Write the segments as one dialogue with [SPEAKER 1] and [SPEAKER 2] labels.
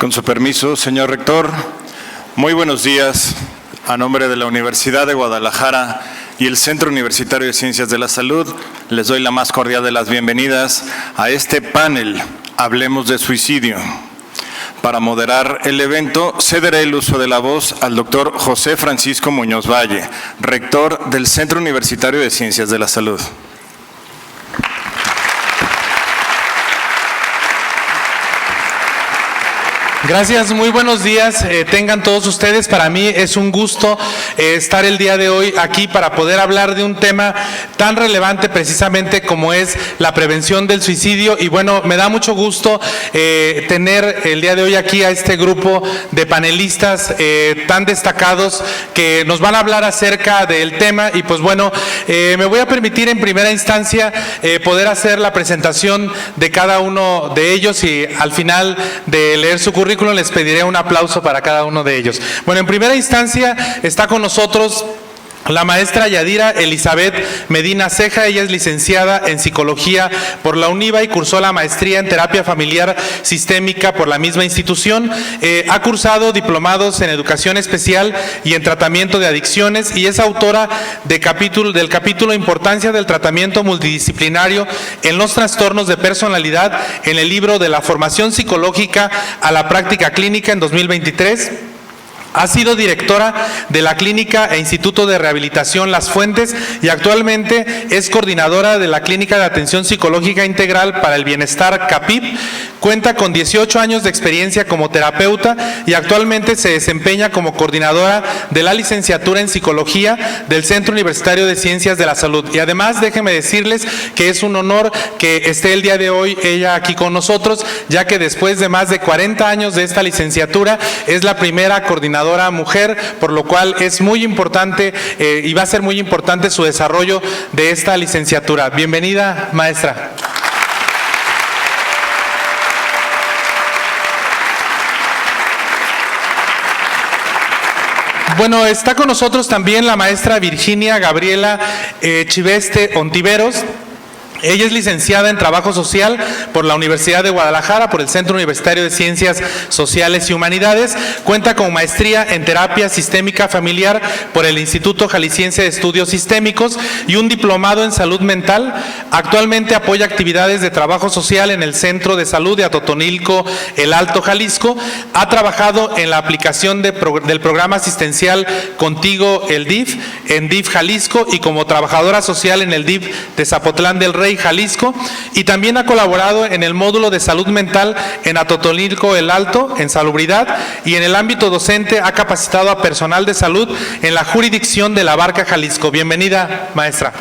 [SPEAKER 1] Con su permiso, señor rector, muy buenos días. A nombre de la Universidad de Guadalajara y el Centro Universitario de Ciencias de la Salud, les doy la más cordial de las bienvenidas a este panel Hablemos de Suicidio. Para moderar el evento, cederé el uso de la voz al doctor José Francisco Muñoz Valle, rector del Centro Universitario de Ciencias de la Salud.
[SPEAKER 2] Gracias, muy buenos días, tengan todos ustedes. Para mí es un gusto estar el día de hoy aquí para poder hablar de un tema tan relevante precisamente como es la prevención del suicidio. Y bueno, me da mucho gusto tener el día de hoy aquí a este grupo de panelistas tan destacados que nos van a hablar acerca del tema. Y pues bueno, me voy a permitir en primera instancia poder hacer la presentación de cada uno de ellos y al final de leer su currículum les pediré un aplauso para cada uno de ellos. Bueno, en primera instancia está con nosotros la maestra Yadira Elizabeth Medina Ceja. Ella es licenciada en Psicología por la UNIVA y cursó la maestría en Terapia Familiar Sistémica por la misma institución. Ha cursado diplomados en Educación Especial y en Tratamiento de Adicciones y es autora del capítulo Importancia del Tratamiento Multidisciplinario en los Trastornos de Personalidad en el libro De la Formación Psicológica a la Práctica Clínica en 2023. Ha sido directora de la Clínica e Instituto de Rehabilitación Las Fuentes y actualmente es coordinadora de la Clínica de Atención Psicológica Integral para el Bienestar CAPIB. Cuenta con 18 años de experiencia como terapeuta y actualmente se desempeña como coordinadora de la licenciatura en Psicología del Centro Universitario de Ciencias de la Salud. Y además, déjenme decirles que es un honor que esté el día de hoy ella aquí con nosotros, ya que después de más de 40 años de esta licenciatura es la primera coordinadora mujer, por lo cual es muy importante y va a ser muy importante su desarrollo de esta licenciatura. Bienvenida, maestra. Bueno, está con nosotros también la maestra Virginia Gabriela Chiveste Ontiveros. Ella es licenciada en Trabajo Social por la Universidad de Guadalajara, por el Centro Universitario de Ciencias Sociales y Humanidades. Cuenta con maestría en Terapia Sistémica Familiar por el Instituto Jalisciense de Estudios Sistémicos y un diplomado en Salud Mental. Actualmente apoya actividades de trabajo social en el Centro de Salud de Atotonilco, El Alto, Jalisco. Ha trabajado en la aplicación del programa asistencial Contigo el DIF, en DIF Jalisco, y como trabajadora social en el DIF de Zapotlán del Rey, Jalisco, y también ha colaborado en el módulo de salud mental en Atotonilco El Alto, en salubridad, y en el ámbito docente ha capacitado a personal de salud en la jurisdicción de La Barca, Jalisco. Bienvenida, maestra.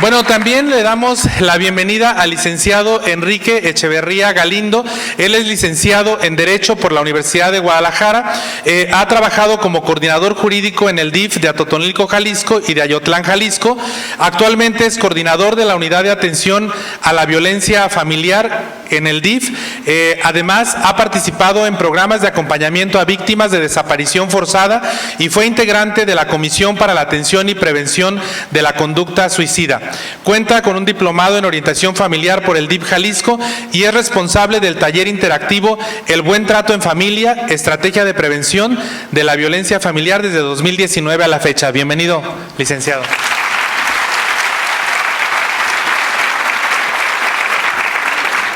[SPEAKER 2] Bueno, también le damos la bienvenida al licenciado Enrique Echeverría Galindo. Él es licenciado en Derecho por la Universidad de Guadalajara. Ha trabajado como coordinador jurídico en el DIF de Atotonilco, Jalisco y de Ayotlán, Jalisco. Actualmente es coordinador de la Unidad de Atención a la Violencia Familiar en el DIF. Además, ha participado en programas de acompañamiento a víctimas de desaparición forzada y fue integrante de la Comisión para la Atención y Prevención de la Conducta Suicida. Cuenta con un diplomado en Orientación Familiar por el DIF Jalisco y es responsable del taller interactivo El Buen Trato en Familia, Estrategia de Prevención de la Violencia Familiar desde 2019 a la fecha. Bienvenido, licenciado.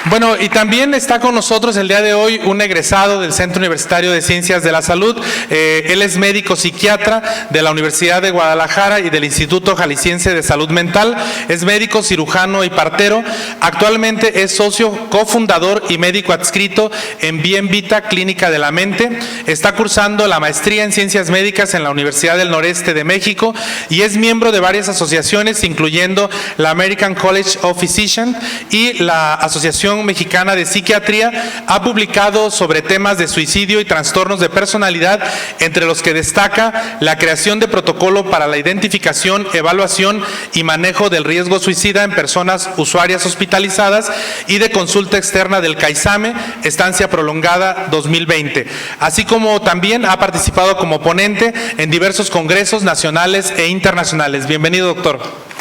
[SPEAKER 2] Bueno, y también está con nosotros el día de hoy un egresado del Centro Universitario de Ciencias de la Salud. Él es médico psiquiatra de la Universidad de Guadalajara y del Instituto Jalisciense de Salud Mental. Es médico cirujano y partero. Actualmente es socio, cofundador y médico adscrito en Bien Vita Clínica de la Mente. Está cursando la maestría en Ciencias Médicas en la Universidad del Noreste de México y es miembro de varias asociaciones, incluyendo la American College of Physicians y la Asociación Mexicana de Psiquiatría. Ha publicado sobre temas de suicidio y trastornos de personalidad, entre los que destaca la creación de protocolo para la identificación, evaluación y manejo del riesgo suicida en personas usuarias hospitalizadas y de consulta externa del CAISAME, estancia prolongada 2020. Así como también ha participado como ponente en diversos congresos nacionales e internacionales. Bienvenido, doctor.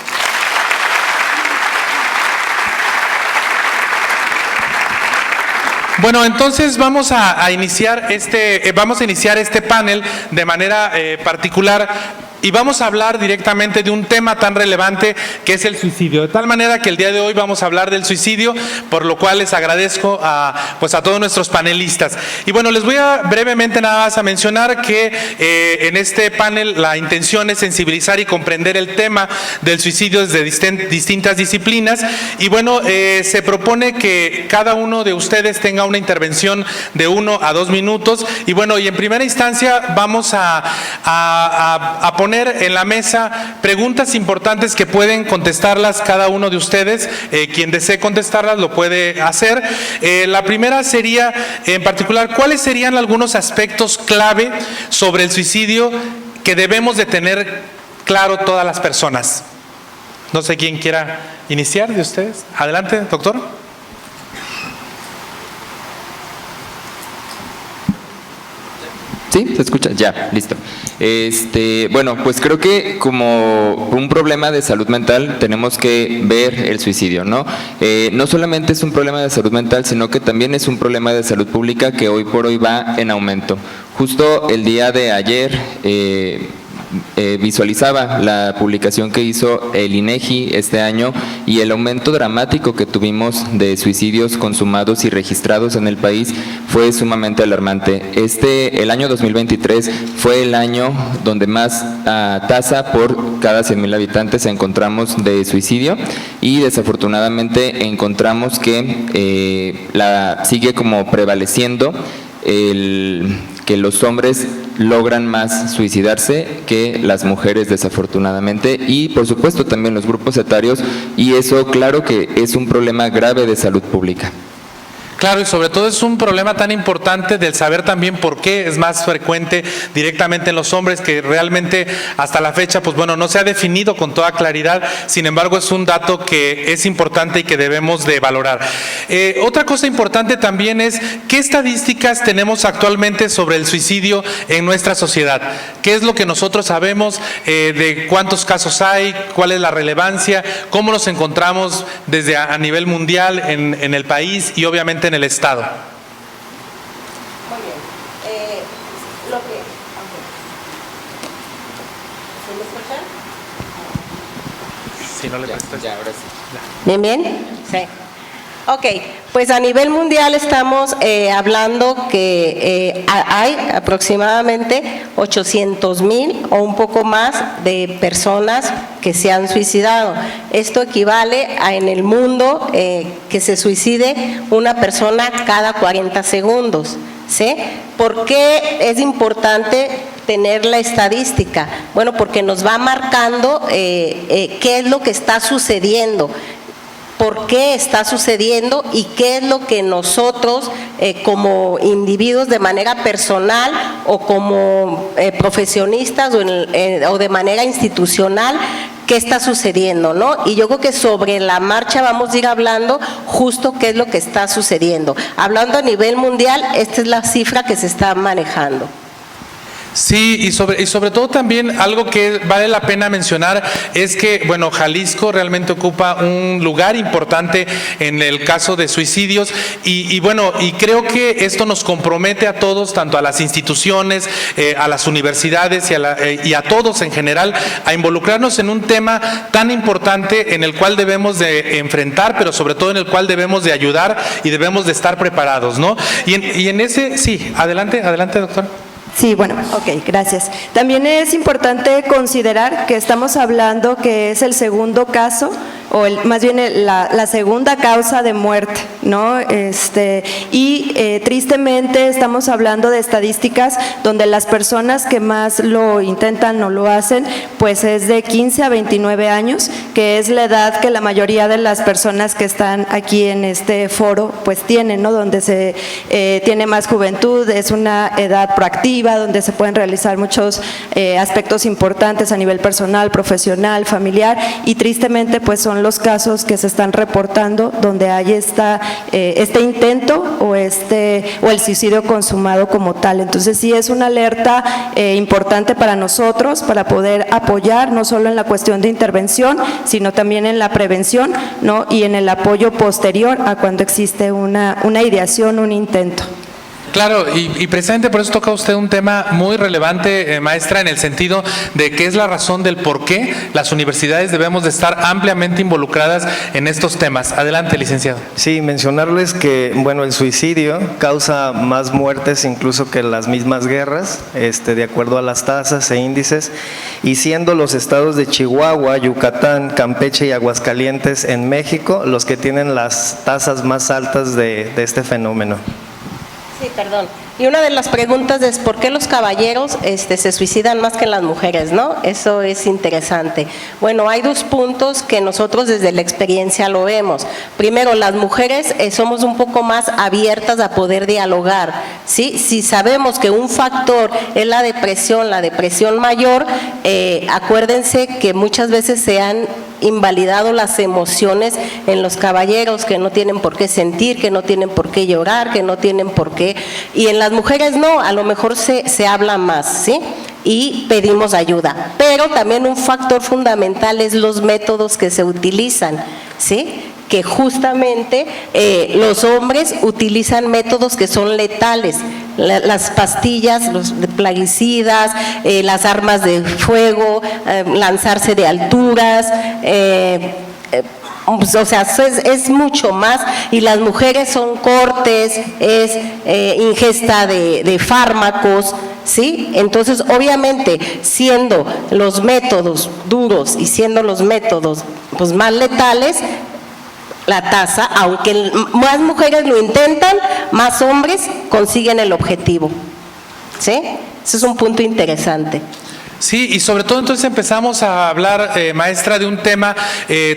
[SPEAKER 2] Bueno, entonces vamos a iniciar este panel de manera particular. Y vamos a hablar directamente de un tema tan relevante que es el suicidio. De tal manera que el día de hoy vamos a hablar del suicidio, por lo cual les agradezco a todos nuestros panelistas. Y bueno, les voy a brevemente nada más a mencionar que en este panel la intención es sensibilizar y comprender el tema del suicidio desde distintas disciplinas. Y bueno, se propone que cada uno de ustedes tenga una intervención de 1 a 2 minutos. Y bueno, y en primera instancia vamos a poner en la mesa preguntas importantes que pueden contestarlas cada uno de ustedes. Quien desee contestarlas lo puede hacer. La primera sería, en particular, ¿cuáles serían algunos aspectos clave sobre el suicidio que debemos de tener claro todas las personas? No sé quién quiera iniciar de ustedes. Adelante, doctor.
[SPEAKER 3] ¿Sí? ¿Se escucha? Ya, listo. Bueno, pues creo que como un problema de salud mental tenemos que ver el suicidio, ¿no? No solamente es un problema de salud mental, sino que también es un problema de salud pública que hoy por hoy va en aumento. Justo el día de ayer visualizaba la publicación que hizo el INEGI este año y el aumento dramático que tuvimos de suicidios consumados y registrados en el país fue sumamente alarmante. El año 2023 fue el año donde más tasa por cada 100,000 habitantes encontramos de suicidio y desafortunadamente encontramos que sigue como prevaleciendo que los hombres logran más suicidarse que las mujeres, desafortunadamente, y por supuesto también los grupos etarios, y eso claro que es un problema grave de salud pública.
[SPEAKER 2] Claro, y sobre todo es un problema tan importante del saber también por qué es más frecuente directamente en los hombres, que realmente hasta la fecha, pues bueno, no se ha definido con toda claridad. Sin embargo, es un dato que es importante y que debemos de valorar. Otra cosa importante también es qué estadísticas tenemos actualmente sobre el suicidio en nuestra sociedad. ¿Qué es lo que nosotros sabemos de cuántos casos hay, cuál es la relevancia, cómo nos encontramos desde a nivel mundial en el país y obviamente en el Estado?
[SPEAKER 4] Muy bien. ¿Se me escucha?
[SPEAKER 2] Si no le prestas.
[SPEAKER 3] Ya, ahora sí.
[SPEAKER 4] Bien, bien. Sí. Ok, pues a nivel mundial estamos hablando que hay aproximadamente 800,000 o un poco más de personas que se han suicidado. Esto equivale a en el mundo que se suicide una persona cada 40 segundos. ¿Sí? ¿Por qué es importante tener la estadística? Bueno, porque nos va marcando qué es lo que está sucediendo, por qué está sucediendo y qué es lo que nosotros como individuos de manera personal o como profesionistas o de manera institucional, qué está sucediendo, ¿no? Y yo creo que sobre la marcha vamos a ir hablando justo qué es lo que está sucediendo. Hablando a nivel mundial, esta es la cifra que se está manejando.
[SPEAKER 2] Sí, y sobre todo también algo que vale la pena mencionar es que, bueno, Jalisco realmente ocupa un lugar importante en el caso de suicidios y bueno, y creo que esto nos compromete a todos, tanto a las instituciones, a las universidades y a todos en general, a involucrarnos en un tema tan importante en el cual debemos de enfrentar, pero sobre todo en el cual debemos de ayudar y debemos de estar preparados, ¿no? Y en ese, sí, adelante, doctor.
[SPEAKER 5] Sí, bueno, ok, gracias. También es importante considerar que estamos hablando que es el segundo caso, o más bien la segunda causa de muerte, ¿no? Tristemente estamos hablando de estadísticas donde las personas que más lo intentan o lo hacen, pues es de 15 a 29 años, que es la edad que la mayoría de las personas que están aquí en este foro, pues tienen, ¿no? Donde se tiene más juventud, es una edad proactiva, donde se pueden realizar muchos aspectos importantes a nivel personal, profesional, familiar, y tristemente pues son son los casos que se están reportando donde hay este intento o el suicidio consumado como tal. Entonces sí es una alerta importante para nosotros, para poder apoyar no solo en la cuestión de intervención, sino también en la prevención, ¿no? Y en el apoyo posterior a cuando existe una ideación, un intento.
[SPEAKER 2] Claro, y precisamente por eso toca usted un tema muy relevante, maestra, en el sentido de que es la razón del por qué las universidades debemos de estar ampliamente involucradas en estos temas. Adelante, licenciado.
[SPEAKER 6] Sí, mencionarles que, bueno, el suicidio causa más muertes incluso que las mismas guerras, de acuerdo a las tasas e índices, y siendo los estados de Chihuahua, Yucatán, Campeche y Aguascalientes en México los que tienen las tasas más altas de este fenómeno.
[SPEAKER 4] Sí, perdón. Y una de las preguntas es ¿por qué los caballeros se suicidan más que las mujeres, no? Eso es interesante. Bueno, hay dos puntos que nosotros desde la experiencia lo vemos. Primero, las mujeres somos un poco más abiertas a poder dialogar, ¿sí? Si sabemos que un factor es la depresión mayor, acuérdense que muchas veces se han invalidado las emociones en los caballeros, que no tienen por qué sentir, que no tienen por qué llorar, que no tienen por qué, y en las mujeres no, a lo mejor se habla más, ¿sí? Y pedimos ayuda, pero también un factor fundamental es los métodos que se utilizan, ¿sí? Que justamente los hombres utilizan métodos que son letales, las pastillas, los plaguicidas, las armas de fuego, lanzarse de alturas, o sea, es mucho más, y las mujeres son cortes, es ingesta de fármacos, ¿sí? Entonces, obviamente, siendo los métodos duros y siendo los métodos pues más letales, la tasa, aunque más mujeres lo intentan, más hombres consiguen el objetivo, ¿sí? Ese es un punto interesante.
[SPEAKER 2] Sí, y sobre todo entonces empezamos a hablar, maestra, de un tema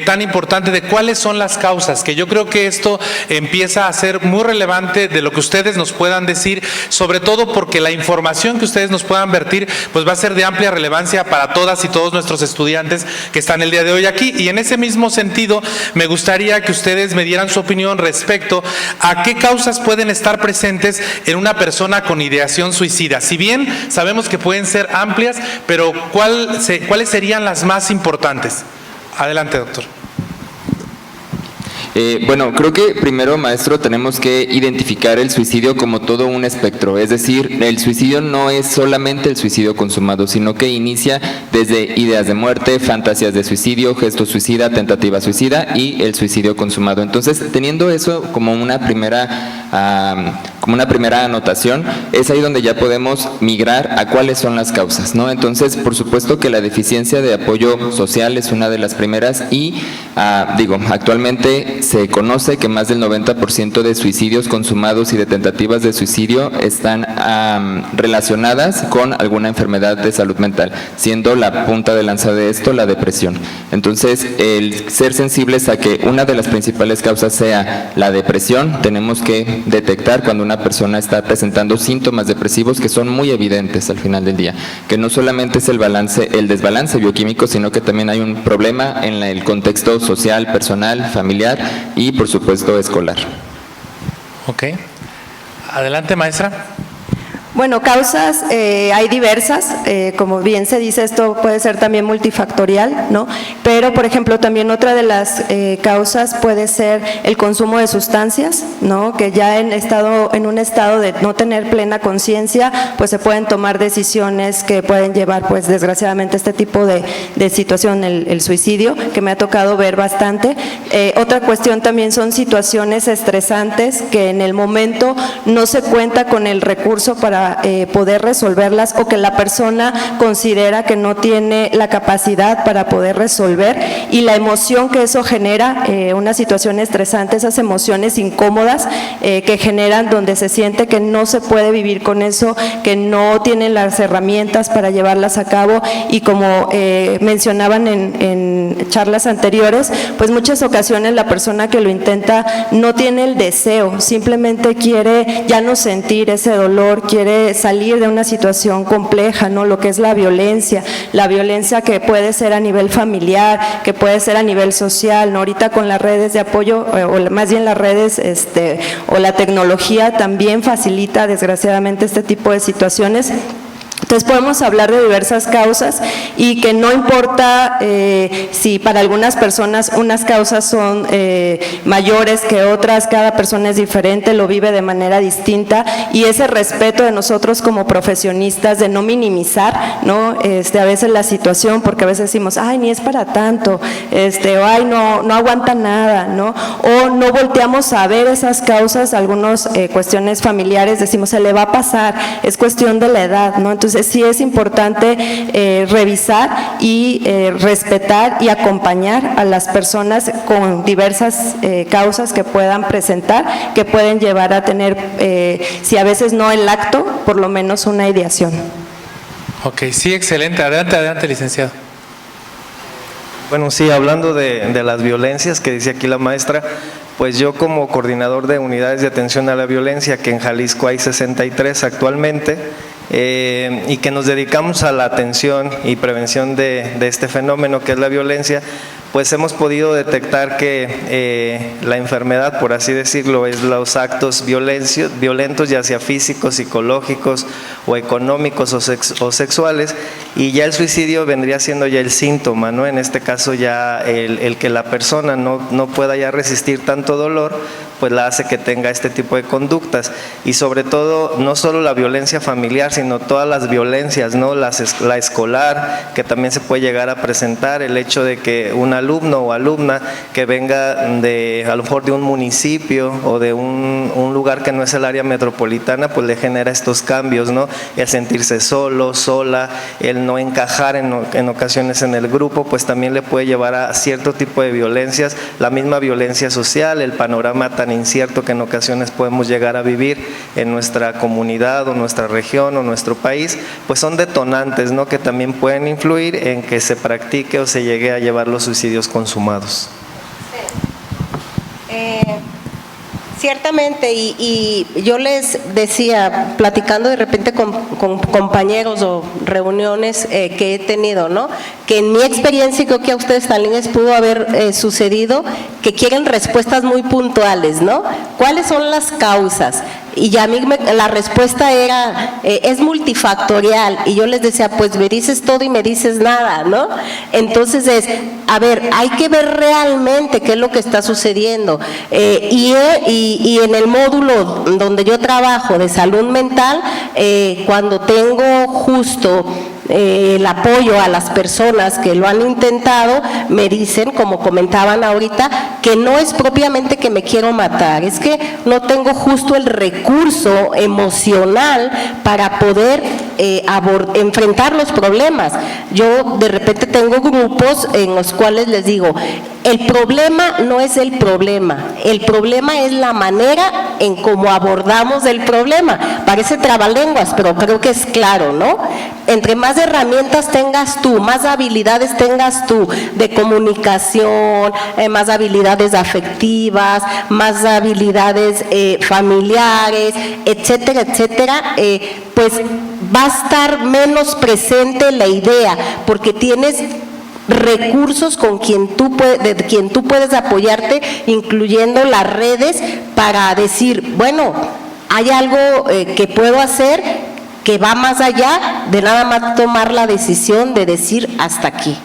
[SPEAKER 2] tan importante de cuáles son las causas, que yo creo que esto empieza a ser muy relevante de lo que ustedes nos puedan decir, sobre todo porque la información que ustedes nos puedan vertir pues va a ser de amplia relevancia para todas y todos nuestros estudiantes que están el día de hoy aquí, y en ese mismo sentido me gustaría que ustedes me dieran su opinión respecto a qué causas pueden estar presentes en una persona con ideación suicida. Si bien sabemos que pueden ser amplias, pero ¿cuáles serían las más importantes? Adelante, doctor.
[SPEAKER 3] Bueno, creo que primero, maestro, tenemos que identificar el suicidio como todo un espectro, es decir, el suicidio no es solamente el suicidio consumado, sino que inicia desde ideas de muerte, fantasías de suicidio, gesto suicida, tentativa suicida y el suicidio consumado. Entonces, teniendo eso como una primera anotación, es ahí donde ya podemos migrar a cuáles son las causas, ¿no? Entonces, por supuesto que la deficiencia de apoyo social es una de las primeras y, actualmente se conoce que más del 90% de suicidios consumados y de tentativas de suicidio están relacionadas con alguna enfermedad de salud mental, siendo la punta de lanza de esto la depresión. Entonces, el ser sensibles a que una de las principales causas sea la depresión, tenemos que detectar cuando una persona está presentando síntomas depresivos que son muy evidentes al final del día, que no solamente es el desbalance bioquímico, sino que también hay un problema en el contexto social, personal, familiar y por supuesto escolar.
[SPEAKER 2] Ok. Adelante, maestra.
[SPEAKER 5] Bueno, causas hay diversas, como bien se dice, esto puede ser también multifactorial, ¿no? Pero, por ejemplo, también otra de las causas puede ser el consumo de sustancias, ¿no? Que ya en un estado de no tener plena conciencia, pues se pueden tomar decisiones que pueden llevar, pues desgraciadamente, a este tipo de situación, el suicidio, que me ha tocado ver bastante. Otra cuestión también son situaciones estresantes que en el momento no se cuenta con el recurso para poder resolverlas, o que la persona considera que no tiene la capacidad para poder resolver, y la emoción que eso genera, una situación estresante, esas emociones incómodas que generan, donde se siente que no se puede vivir con eso, que no tienen las herramientas para llevarlas a cabo, y como mencionaban en charlas anteriores, pues muchas ocasiones la persona que lo intenta no tiene el deseo, simplemente quiere ya no sentir ese dolor, quiere salir de una situación compleja, ¿no? Lo que es la violencia que puede ser a nivel familiar, familiar, que puede ser a nivel social, ¿no? Ahorita con las redes de apoyo, o más bien las redes o la tecnología también facilita desgraciadamente este tipo de situaciones. Entonces podemos hablar de diversas causas y que no importa si para algunas personas unas causas son mayores que otras, cada persona es diferente, lo vive de manera distinta, y ese respeto de nosotros como profesionistas de no minimizar, ¿no? A veces la situación, porque a veces decimos, ay, ni es para tanto, o ay, no aguanta nada, ¿no? O no volteamos a ver esas causas, algunas cuestiones familiares, decimos, se le va a pasar, es cuestión de la edad, ¿no? Entonces sí es importante revisar y respetar y acompañar a las personas con diversas causas que puedan presentar, que pueden llevar a tener, si a veces no el acto, por lo menos una ideación.
[SPEAKER 2] Ok, sí, excelente. Adelante, licenciado.
[SPEAKER 6] Bueno, sí, hablando de las violencias que dice aquí la maestra, pues yo como coordinador de unidades de atención a la violencia, que en Jalisco hay 63 actualmente, y que nos dedicamos a la atención y prevención de este fenómeno que es la violencia, pues hemos podido detectar que la enfermedad, por así decirlo, es los actos violentos, ya sea físicos, psicológicos o económicos o sexuales, y ya el suicidio vendría siendo ya el síntoma, ¿no? En este caso ya el que la persona no pueda ya resistir tanto dolor, pues la hace que tenga este tipo de conductas, y sobre todo no solo la violencia familiar, sino todas las violencias, ¿no? La escolar, que también se puede llegar a presentar, el hecho de que un alumno o alumna que venga a lo mejor de un municipio o de un lugar que no es el área metropolitana, pues le genera estos cambios, ¿no? El sentirse solo, sola, el no encajar en ocasiones en el grupo, pues también le puede llevar a cierto tipo de violencias, la misma violencia social, el panorama tan incierto que en ocasiones podemos llegar a vivir en nuestra comunidad o nuestra región o nuestro país, pues son detonantes, ¿no? Que también pueden influir en que se practique o se llegue a llevar los suicidios consumados.
[SPEAKER 4] Ciertamente, y yo les decía, platicando de repente con compañeros o reuniones que he tenido, ¿no? Que en mi experiencia, y creo que a ustedes también les pudo haber sucedido, que quieren respuestas muy puntuales, ¿no? ¿Cuáles son las causas? Y ya a mí la respuesta era, es multifactorial, y yo les decía, pues me dices todo y me dices nada, ¿no? Entonces a ver, hay que ver realmente qué es lo que está sucediendo, y en el módulo donde yo trabajo de salud mental, cuando tengo justo el apoyo a las personas que lo han intentado, me dicen, como comentaban ahorita, que no es propiamente que me quiero matar, es que no tengo justo el recurso emocional para poder enfrentar los problemas. Yo de repente tengo grupos en los cuales les digo, el problema no es el problema es la manera en cómo abordamos el problema. Parece trabalenguas, pero creo que es claro, ¿no? Entre más herramientas tengas tú, más habilidades tengas tú de comunicación, más habilidades afectivas, más habilidades familiares, etcétera, etcétera, pues va a estar menos presente la idea, porque tienes recursos de quien tú puedes apoyarte, incluyendo las redes, para decir, bueno, hay algo que puedo hacer que va más allá de nada más tomar la decisión de decir hasta aquí,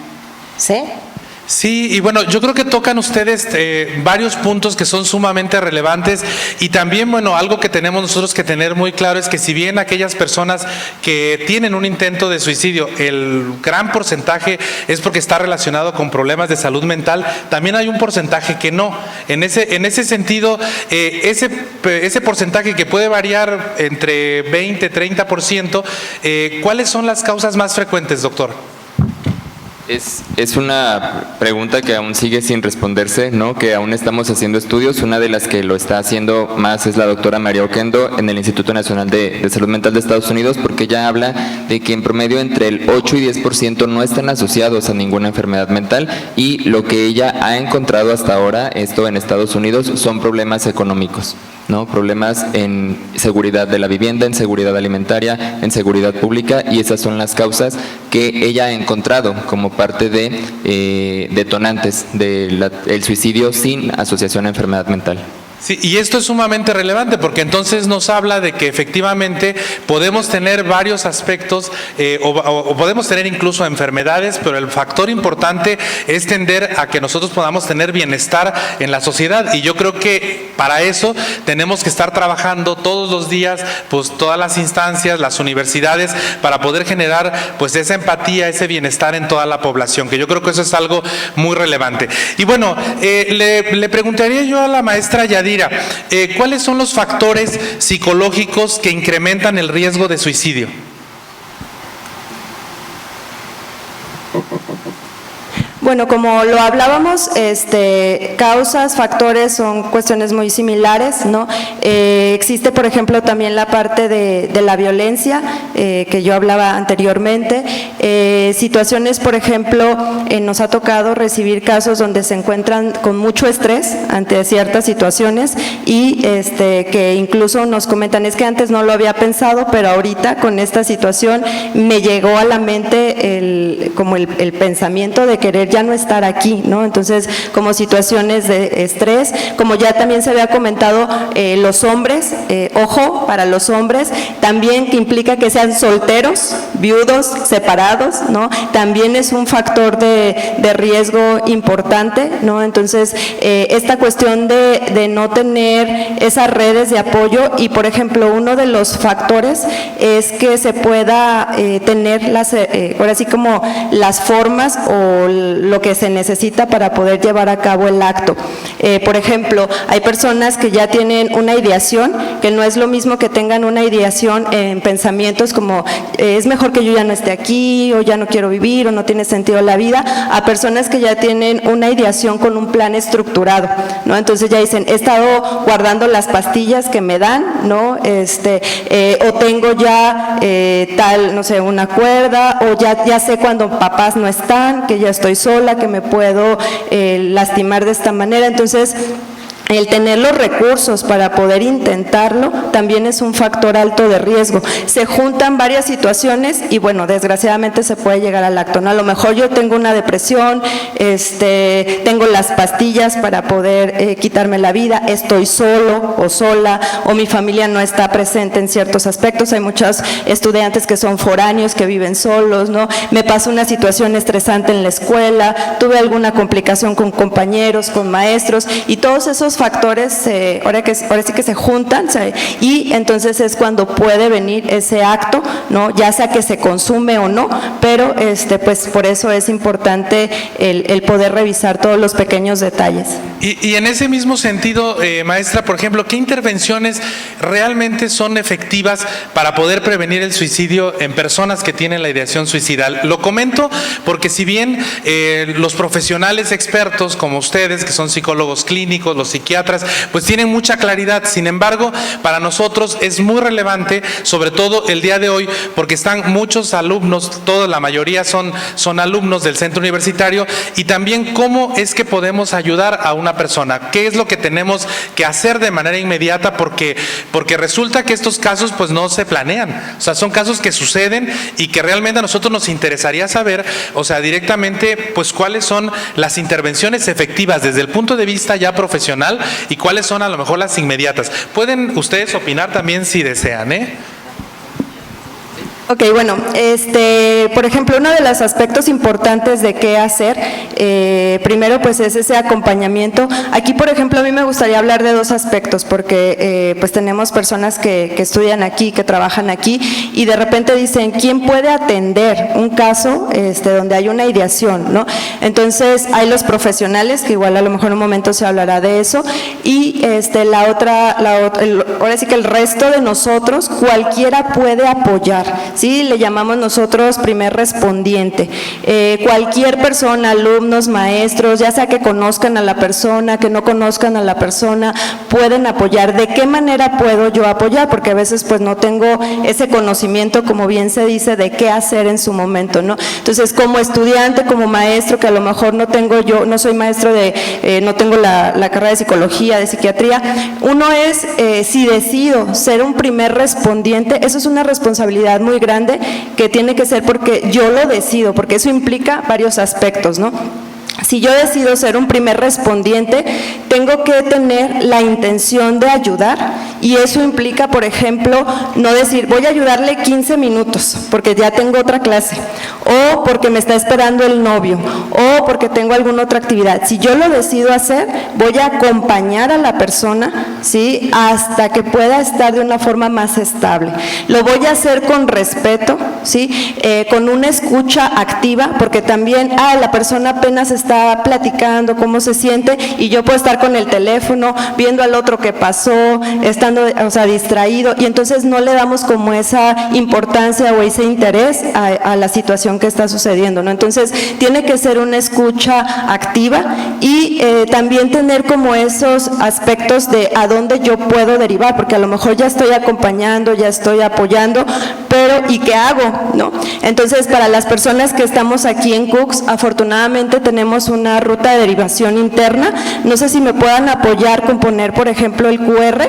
[SPEAKER 4] ¿sí?
[SPEAKER 2] Sí, y bueno, yo creo que tocan ustedes varios puntos que son sumamente relevantes, y también, bueno, algo que tenemos nosotros que tener muy claro es que si bien aquellas personas que tienen un intento de suicidio, el gran porcentaje es porque está relacionado con problemas de salud mental, también hay un porcentaje que no. En ese sentido, ese porcentaje que puede variar entre 20-30%, ¿cuáles son las causas más frecuentes, doctor?
[SPEAKER 3] Es una pregunta que aún sigue sin responderse, ¿no? Que aún estamos haciendo estudios. Una de las que lo está haciendo más es la doctora María Oquendo en el Instituto Nacional de Salud Mental de Estados Unidos, porque ella habla de que en promedio entre el 8 y 10% no están asociados a ninguna enfermedad mental, y lo que ella ha encontrado hasta ahora, esto en Estados Unidos, son problemas económicos. ¿no? Problemas en seguridad de la vivienda, en seguridad alimentaria, en seguridad pública, y esas son las causas que ella ha encontrado como parte de detonantes del suicidio sin asociación a enfermedad mental.
[SPEAKER 2] Sí, y esto es sumamente relevante porque entonces nos habla de que efectivamente podemos tener varios aspectos o podemos tener incluso enfermedades, pero el factor importante es tender a que nosotros podamos tener bienestar en la sociedad, y yo creo que para eso tenemos que estar trabajando todos los días, pues todas las instancias, las universidades, para poder generar pues esa empatía, ese bienestar en toda la población, que yo creo que eso es algo muy relevante. Y bueno, le preguntaría yo a la maestra Yadira, ¿cuáles son los factores psicológicos que incrementan el riesgo de suicidio?
[SPEAKER 5] Bueno, como lo hablábamos, causas, factores son cuestiones muy similares, ¿no? Existe, por ejemplo, también la parte de la violencia, que yo hablaba anteriormente. Situaciones, por ejemplo, nos ha tocado recibir casos donde se encuentran con mucho estrés ante ciertas situaciones y que incluso nos comentan, es que antes no lo había pensado, pero ahorita con esta situación me llegó a la mente el pensamiento de querer ya no estar aquí, ¿no? Entonces, como situaciones de estrés, como ya también se había comentado, los hombres, ojo, para los hombres, también que implica que sean solteros, viudos, separados, ¿no? También es un factor de riesgo importante, ¿no? Entonces, esta cuestión de no tener esas redes de apoyo y, por ejemplo, uno de los factores es que se pueda tener ahora sí como las formas o lo que se necesita para poder llevar a cabo el acto. Por ejemplo, hay personas que ya tienen una ideación, que no es lo mismo que tengan una ideación en pensamientos como es mejor que yo ya no esté aquí, o ya no quiero vivir, o no tiene sentido la vida, a personas que ya tienen una ideación con un plan estructurado, ¿no? Entonces ya dicen, he estado guardando las pastillas que me dan, ¿no? O tengo ya no sé, una cuerda, o ya sé cuando papás no están, que ya estoy sola, que me puedo lastimar de esta manera. Entonces, el tener los recursos para poder intentarlo también es un factor alto de riesgo. Se juntan varias situaciones y bueno, desgraciadamente se puede llegar al acto, ¿no? A lo mejor yo tengo una depresión, tengo las pastillas para poder quitarme la vida, estoy solo o sola, o mi familia no está presente en ciertos aspectos. Hay muchos estudiantes que son foráneos, que viven solos, ¿no? Me pasó una situación estresante en la escuela, tuve alguna complicación con compañeros, con maestros, y todos esos factores ahora sí que se juntan, y entonces es cuando puede venir ese acto, ¿no? Ya sea que se consume o no, pero pues por eso es importante el poder revisar todos los pequeños detalles.
[SPEAKER 2] Y en ese mismo sentido, maestra, por ejemplo, ¿qué intervenciones realmente son efectivas para poder prevenir el suicidio en personas que tienen la ideación suicidal? Lo comento porque si bien los profesionales expertos como ustedes, que son psicólogos clínicos, los psiquiatras, pues tienen mucha claridad, sin embargo, para nosotros es muy relevante, sobre todo el día de hoy, porque están muchos alumnos, la mayoría son alumnos del centro universitario, y también cómo es que podemos ayudar a una persona, qué es lo que tenemos que hacer de manera inmediata, porque resulta que estos casos pues no se planean, o sea, son casos que suceden y que realmente a nosotros nos interesaría saber, o sea, directamente, pues cuáles son las intervenciones efectivas desde el punto de vista ya profesional y cuáles son a lo mejor las inmediatas. Pueden ustedes opinar también si desean,
[SPEAKER 5] Ok, bueno, por ejemplo, uno de los aspectos importantes de qué hacer, primero pues es ese acompañamiento. Aquí, por ejemplo, a mí me gustaría hablar de dos aspectos, porque pues tenemos personas que estudian aquí, que trabajan aquí, y de repente dicen, ¿quién puede atender un caso donde hay una ideación, ¿no? Entonces, hay los profesionales, que igual a lo mejor en un momento se hablará de eso, y ahora sí que el resto de nosotros, cualquiera puede apoyar, ¿sí? Le llamamos nosotros primer respondiente. Cualquier persona, alumno, alumnos, maestros, ya sea que conozcan a la persona, que no conozcan a la persona, pueden apoyar. ¿De qué manera puedo yo apoyar? Porque a veces pues no tengo ese conocimiento, como bien se dice, de qué hacer en su momento, ¿no? Entonces, como estudiante, como maestro, que a lo mejor no tengo yo, no soy maestro no tengo la carrera de psicología, de psiquiatría, uno es, si decido ser un primer respondiente, eso es una responsabilidad muy grande que tiene que ser porque yo lo decido, porque eso implica varios aspectos, ¿no? Si yo decido ser un primer respondiente, tengo que tener la intención de ayudar, y eso implica, por ejemplo, no decir voy a ayudarle 15 minutos porque ya tengo otra clase, o porque me está esperando el novio, o porque tengo alguna otra actividad. Si yo lo decido hacer, voy a acompañar a la persona, ¿sí?, hasta que pueda estar de una forma más estable. Lo voy a hacer con respeto, ¿sí?, con una escucha activa, porque también, la persona apenas está platicando cómo se siente y yo puedo estar con el teléfono viendo al otro que pasó, estando, distraído, y entonces no le damos como esa importancia o ese interés a la situación que está sucediendo, ¿no? Entonces tiene que ser una escucha activa y también tener como esos aspectos de a dónde yo puedo derivar, porque a lo mejor ya estoy acompañando, ya estoy apoyando, pero ¿y qué hago?, ¿no? Entonces, para las personas que estamos aquí en Cooks, afortunadamente tenemos una ruta de derivación interna. No sé si me puedan apoyar con poner, por ejemplo, el QR.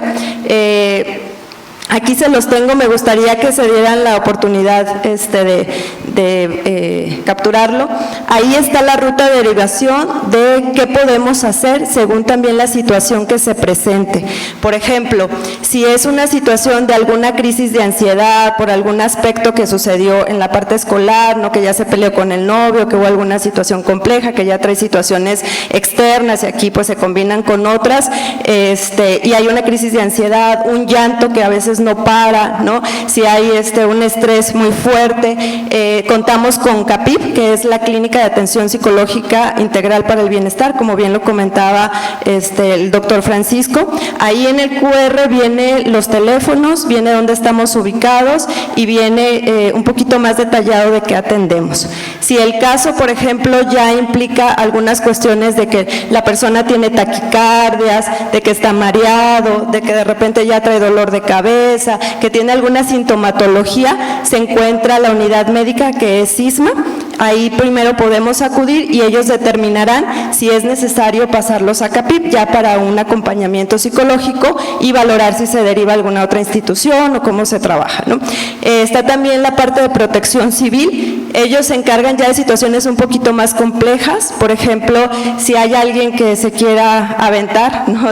[SPEAKER 5] Aquí se los tengo, me gustaría que se dieran la oportunidad de capturarlo. Ahí está la ruta de derivación de qué podemos hacer según también la situación que se presente. Por ejemplo, si es una situación de alguna crisis de ansiedad por algún aspecto que sucedió en la parte escolar, ¿no?, que ya se peleó con el novio, que hubo alguna situación compleja, que ya trae situaciones externas y aquí pues se combinan con otras, y hay una crisis de ansiedad, un llanto que a veces no para, ¿no? Si hay un estrés muy fuerte, contamos con CAPIB, que es la Clínica de Atención Psicológica Integral para el Bienestar, como bien lo comentaba el doctor Francisco. Ahí en el QR viene los teléfonos, viene dónde estamos ubicados y viene un poquito más detallado de qué atendemos. Si el caso, por ejemplo, ya implica algunas cuestiones de que la persona tiene taquicardias, de que está mareado, de que de repente ya trae dolor de cabeza, que tiene alguna sintomatología, se encuentra la unidad médica que es ISMA. Ahí primero podemos acudir y ellos determinarán si es necesario pasarlos a CAPIB ya para un acompañamiento psicológico y valorar si se deriva a alguna otra institución o cómo se trabaja, ¿no? Está también la parte de protección civil. Ellos se encargan ya de situaciones un poquito más complejas, por ejemplo, si hay alguien que se quiera aventar, ¿no?,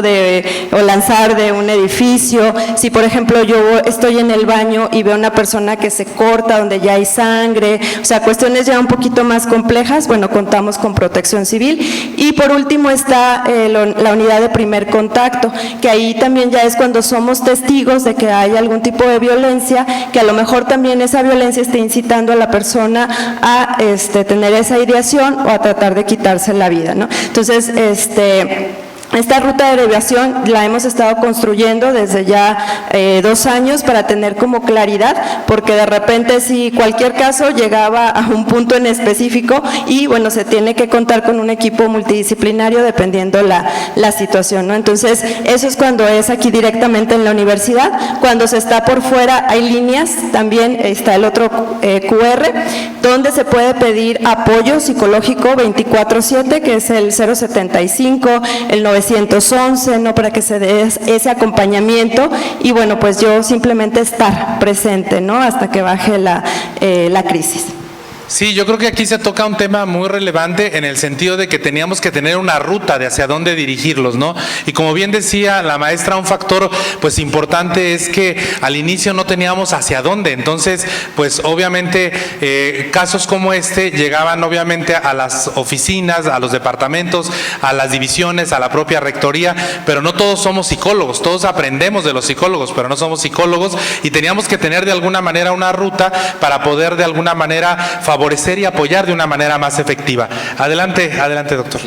[SPEAKER 5] o lanzar de un edificio, si por ejemplo yo estoy en el baño y veo una persona que se corta donde ya hay sangre, o sea, cuestiones ya un poquito más complejas, bueno, contamos con protección civil. Y por último está la unidad de primer contacto, que ahí también ya es cuando somos testigos de que hay algún tipo de violencia, que a lo mejor también esa violencia esté incitando a la persona a tener esa ideación o a tratar de quitarse la vida, ¿no? Entonces, esta ruta de derivación la hemos estado construyendo desde ya 2 años para tener como claridad, porque de repente si cualquier caso llegaba a un punto en específico y bueno, se tiene que contar con un equipo multidisciplinario dependiendo la situación, ¿no? Entonces, eso es cuando es aquí directamente en la universidad. Cuando se está por fuera hay líneas, también está el otro QR, donde se puede pedir apoyo psicológico 24/7, que es el 075, el 911, ¿no?, para que se dé ese acompañamiento y bueno, pues yo simplemente estar presente, ¿no?, hasta que baje la crisis.
[SPEAKER 2] Sí, yo creo que aquí se toca un tema muy relevante en el sentido de que teníamos que tener una ruta de hacia dónde dirigirlos, ¿no? Y como bien decía la maestra, un factor pues importante es que al inicio no teníamos hacia dónde, entonces pues obviamente casos como este llegaban obviamente a las oficinas, a los departamentos, a las divisiones, a la propia rectoría, pero no todos somos psicólogos, todos aprendemos de los psicólogos, pero no somos psicólogos y teníamos que tener de alguna manera una ruta para poder de alguna manera favorecer y apoyar de una manera más efectiva. Adelante, doctor.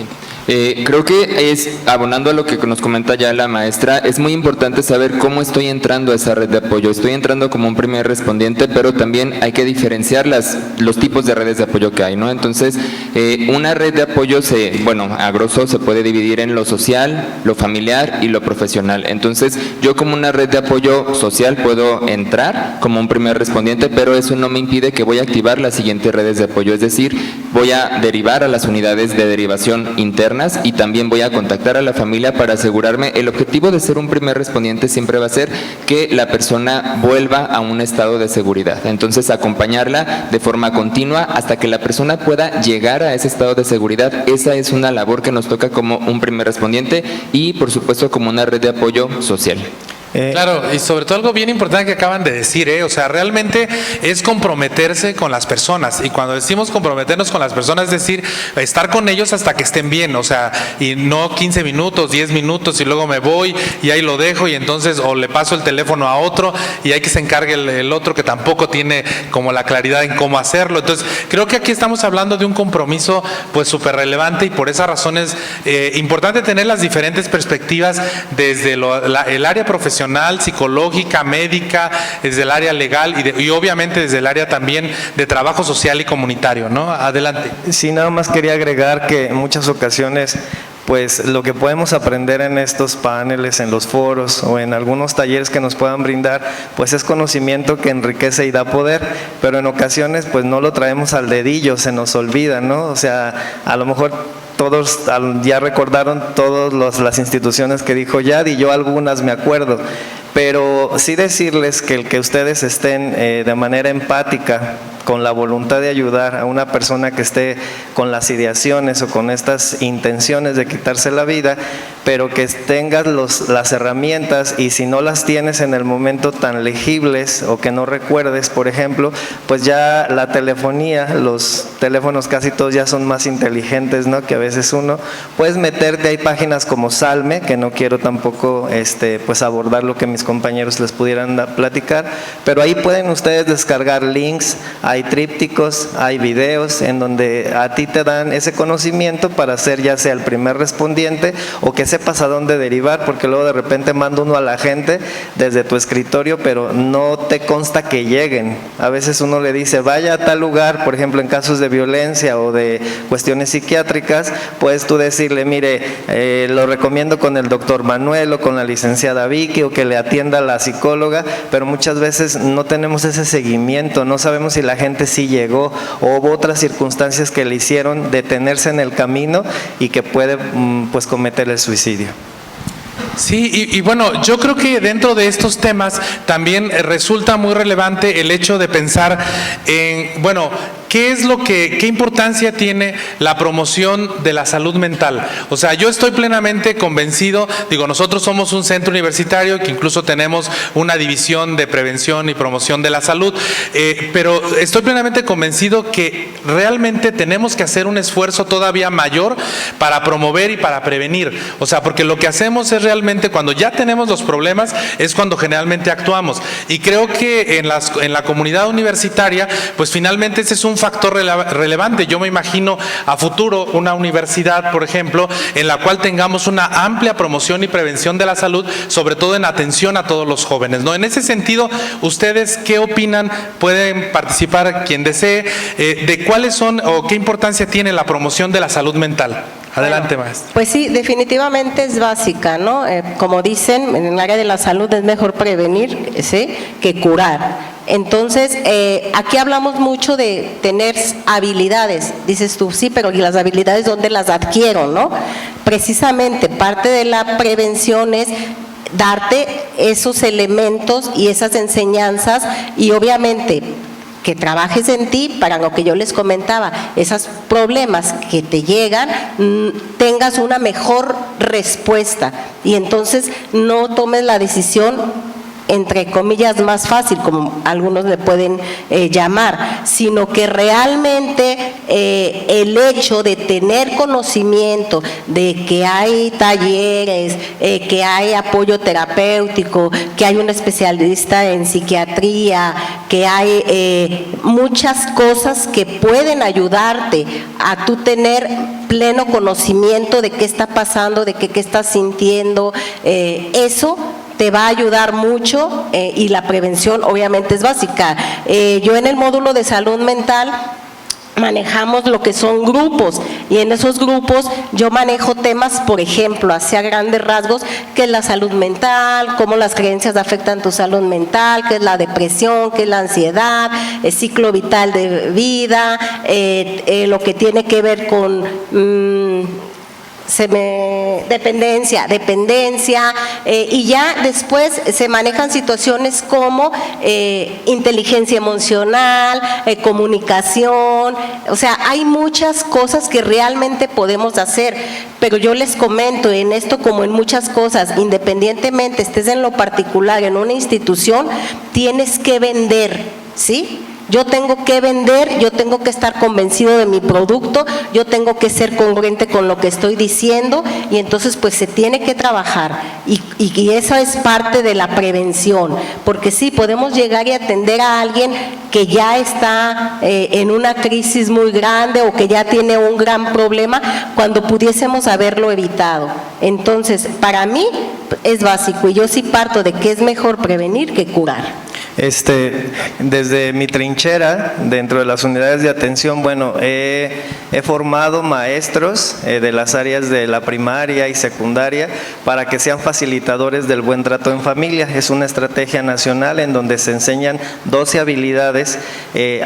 [SPEAKER 3] Creo que abonando a lo que nos comenta ya la maestra, es muy importante saber cómo estoy entrando a esa red de apoyo. Estoy entrando como un primer respondiente, pero también hay que diferenciar los tipos de redes de apoyo que hay, ¿no? Entonces, una red de apoyo, a grosso, se puede dividir en lo social, lo familiar y lo profesional. Entonces, yo como una red de apoyo social puedo entrar como un primer respondiente, pero eso no me impide que voy a activar las siguientes redes de apoyo, es decir, voy a derivar a las unidades de derivación interna y también voy a contactar a la familia para asegurarme. El objetivo de ser un primer respondiente siempre va a ser que la persona vuelva a un estado de seguridad. Entonces, acompañarla de forma continua hasta que la persona pueda llegar a ese estado de seguridad. Esa es una labor que nos toca como un primer respondiente y, por supuesto, como una red de apoyo social.
[SPEAKER 2] Claro, y sobre todo algo bien importante que acaban de decir, o sea, realmente es comprometerse con las personas, y cuando decimos comprometernos con las personas, es decir, estar con ellos hasta que estén bien, o sea, y no 15 minutos, 10 minutos y luego me voy y ahí lo dejo y entonces o le paso el teléfono a otro y hay que se encargue el otro que tampoco tiene como la claridad en cómo hacerlo. Entonces, creo que aquí estamos hablando de un compromiso pues súper relevante, y por esa razón es importante tener las diferentes perspectivas desde el área profesional, psicológica, médica, desde el área legal y obviamente desde el área también de trabajo social y comunitario, ¿no? Adelante.
[SPEAKER 6] Sí, nada más quería agregar que en muchas ocasiones pues lo que podemos aprender en estos paneles, en los foros o en algunos talleres que nos puedan brindar, pues es conocimiento que enriquece y da poder, pero en ocasiones pues no lo traemos al dedillo, se nos olvida, ¿no? O sea, a lo mejor todos ya recordaron todas las instituciones que dijo Yad y yo algunas me acuerdo, pero sí decirles que el que ustedes estén de manera empática, con la voluntad de ayudar a una persona que esté con las ideaciones o con estas intenciones de quitarse la vida, pero que tengas las herramientas, y si no las tienes en el momento tan legibles o que no recuerdes, por ejemplo, pues ya la telefonía, los teléfonos casi todos ya son más inteligentes, ¿no? Que a veces uno, puedes meterte, hay páginas como Salme, que no quiero tampoco pues abordar lo que mis compañeros les pudieran platicar, pero ahí pueden ustedes descargar links, hay trípticos, hay videos en donde a ti te dan ese conocimiento para ser ya sea el primer respondiente o que sepas a dónde derivar, porque luego de repente manda uno a la gente desde tu escritorio, pero no te consta que lleguen. A veces uno le dice, vaya a tal lugar, por ejemplo en casos de violencia o de cuestiones psiquiátricas, puedes tú decirle, mire, lo recomiendo con el doctor Manuel o con la licenciada Vicky o que le atienda la psicóloga, pero muchas veces no tenemos ese seguimiento, no sabemos si la gente sí llegó o hubo otras circunstancias que le hicieron detenerse en el camino y que puede pues cometer el suicidio.
[SPEAKER 2] Sí, y bueno, yo creo que dentro de estos temas también resulta muy relevante el hecho de pensar en, bueno, ¿qué importancia tiene la promoción de la salud mental? O sea, yo estoy plenamente convencido, nosotros somos un centro universitario que incluso tenemos una división de prevención y promoción de la salud, pero estoy plenamente convencido que realmente tenemos que hacer un esfuerzo todavía mayor para promover y para prevenir. O sea, porque lo que hacemos es realmente cuando ya tenemos los problemas, es cuando generalmente actuamos. Y creo que en la comunidad universitaria, pues finalmente ese es un factor relevante. Yo me imagino a futuro una universidad, por ejemplo, en la cual tengamos una amplia promoción y prevención de la salud, sobre todo en atención a todos los jóvenes, ¿no? En ese sentido, ¿ustedes qué opinan? Pueden participar quien desee, de cuáles son o qué importancia tiene la promoción de la salud mental. Adelante, maestra.
[SPEAKER 4] Pues sí, definitivamente es básica, ¿no? Como dicen, en el área de la salud es mejor prevenir, ¿sí?, que curar. Entonces, aquí hablamos mucho de tener habilidades. Dices tú, sí, pero ¿y las habilidades dónde las adquiero, no? Precisamente, parte de la prevención es darte esos elementos y esas enseñanzas, y obviamente que trabajes en ti para lo que yo les comentaba, esos problemas que te llegan, tengas una mejor respuesta y entonces no tomes la decisión entre comillas más fácil, como algunos le pueden llamar, sino que realmente el hecho de tener conocimiento de que hay talleres, que hay apoyo terapéutico, que hay un especialista en psiquiatría, que hay muchas cosas que pueden ayudarte a tú tener pleno conocimiento de qué está pasando, de qué estás sintiendo, eso te va a ayudar mucho y la prevención obviamente es básica. Yo en el módulo de salud mental manejamos lo que son grupos y en esos grupos yo manejo temas, por ejemplo, hacia grandes rasgos, que es la salud mental, cómo las creencias afectan tu salud mental, qué es la depresión, qué es la ansiedad, el ciclo vital de vida, lo que tiene que ver con dependencia, y ya después se manejan situaciones como inteligencia emocional, comunicación, o sea, hay muchas cosas que realmente podemos hacer, pero yo les comento, en esto como en muchas cosas, independientemente estés en lo particular, en una institución, tienes que vender, ¿sí? Yo tengo que vender, yo tengo que estar convencido de mi producto, yo tengo que ser congruente con lo que estoy diciendo y entonces pues se tiene que trabajar y eso es parte de la prevención, porque sí, podemos llegar y atender a alguien que ya está en una crisis muy grande o que ya tiene un gran problema cuando pudiésemos haberlo evitado. Entonces, para mí es básico y yo sí parto de que es mejor prevenir que curar.
[SPEAKER 6] Desde mi trinchera, dentro de las unidades de atención, bueno, he formado maestros de las áreas de la primaria y secundaria para que sean facilitadores del buen trato en familia. Es una estrategia nacional en donde se enseñan 12 habilidades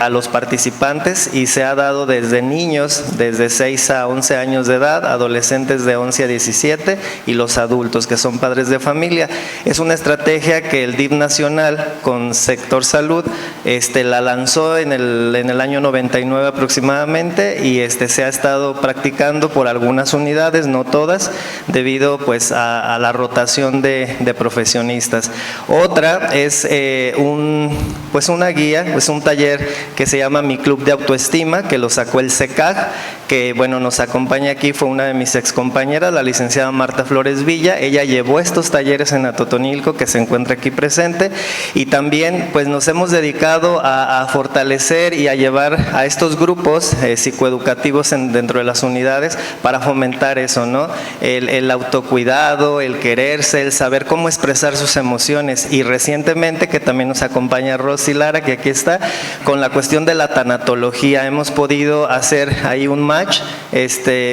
[SPEAKER 6] a los participantes y se ha dado desde niños, desde 6 a 11 años de edad, adolescentes de 11 a 17 y los adultos que son padres de familia. Es una estrategia que el DIF nacional con sector salud la lanzó en el año 99 aproximadamente y se ha estado practicando por algunas unidades, no todas, debido pues a la rotación de profesionistas. Otra es una guía, pues un taller que se llama Mi Club de Autoestima, que lo sacó el CECAG, que bueno, nos acompaña aquí, fue una de mis excompañeras, la licenciada Marta Flores Villa. Ella llevó estos talleres en Atotonilco, que se encuentra aquí presente, y también pues nos hemos dedicado a fortalecer y a llevar a estos grupos psicoeducativos dentro de las unidades para fomentar eso, ¿no? El autocuidado, el quererse, el saber cómo expresar sus emociones. Y recientemente, que también nos acompaña Rosy Lara, que aquí está, con la cuestión de la tanatología, hemos podido hacer ahí un match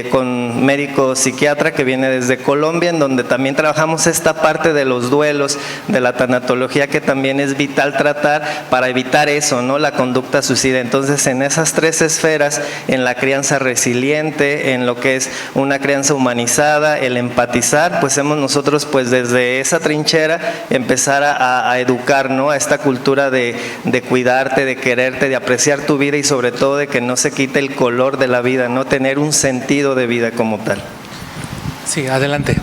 [SPEAKER 6] con médico psiquiatra que viene desde Colombia, en donde también trabajamos esta parte de los duelos, de la tanatología, que también es vital tratar para evitar eso, ¿no? La conducta suicida. Entonces, en esas 3 esferas, en la crianza resiliente, en lo que es una crianza humanizada, el empatizar, pues hemos nosotros, pues desde esa trinchera, empezar a educar, ¿no? A esta cultura de cuidarte, de quererte, de apreciar tu vida y sobre todo de que no se quite el color de la vida, ¿no? Tener un sentido de vida como tal.
[SPEAKER 2] Sí, adelante.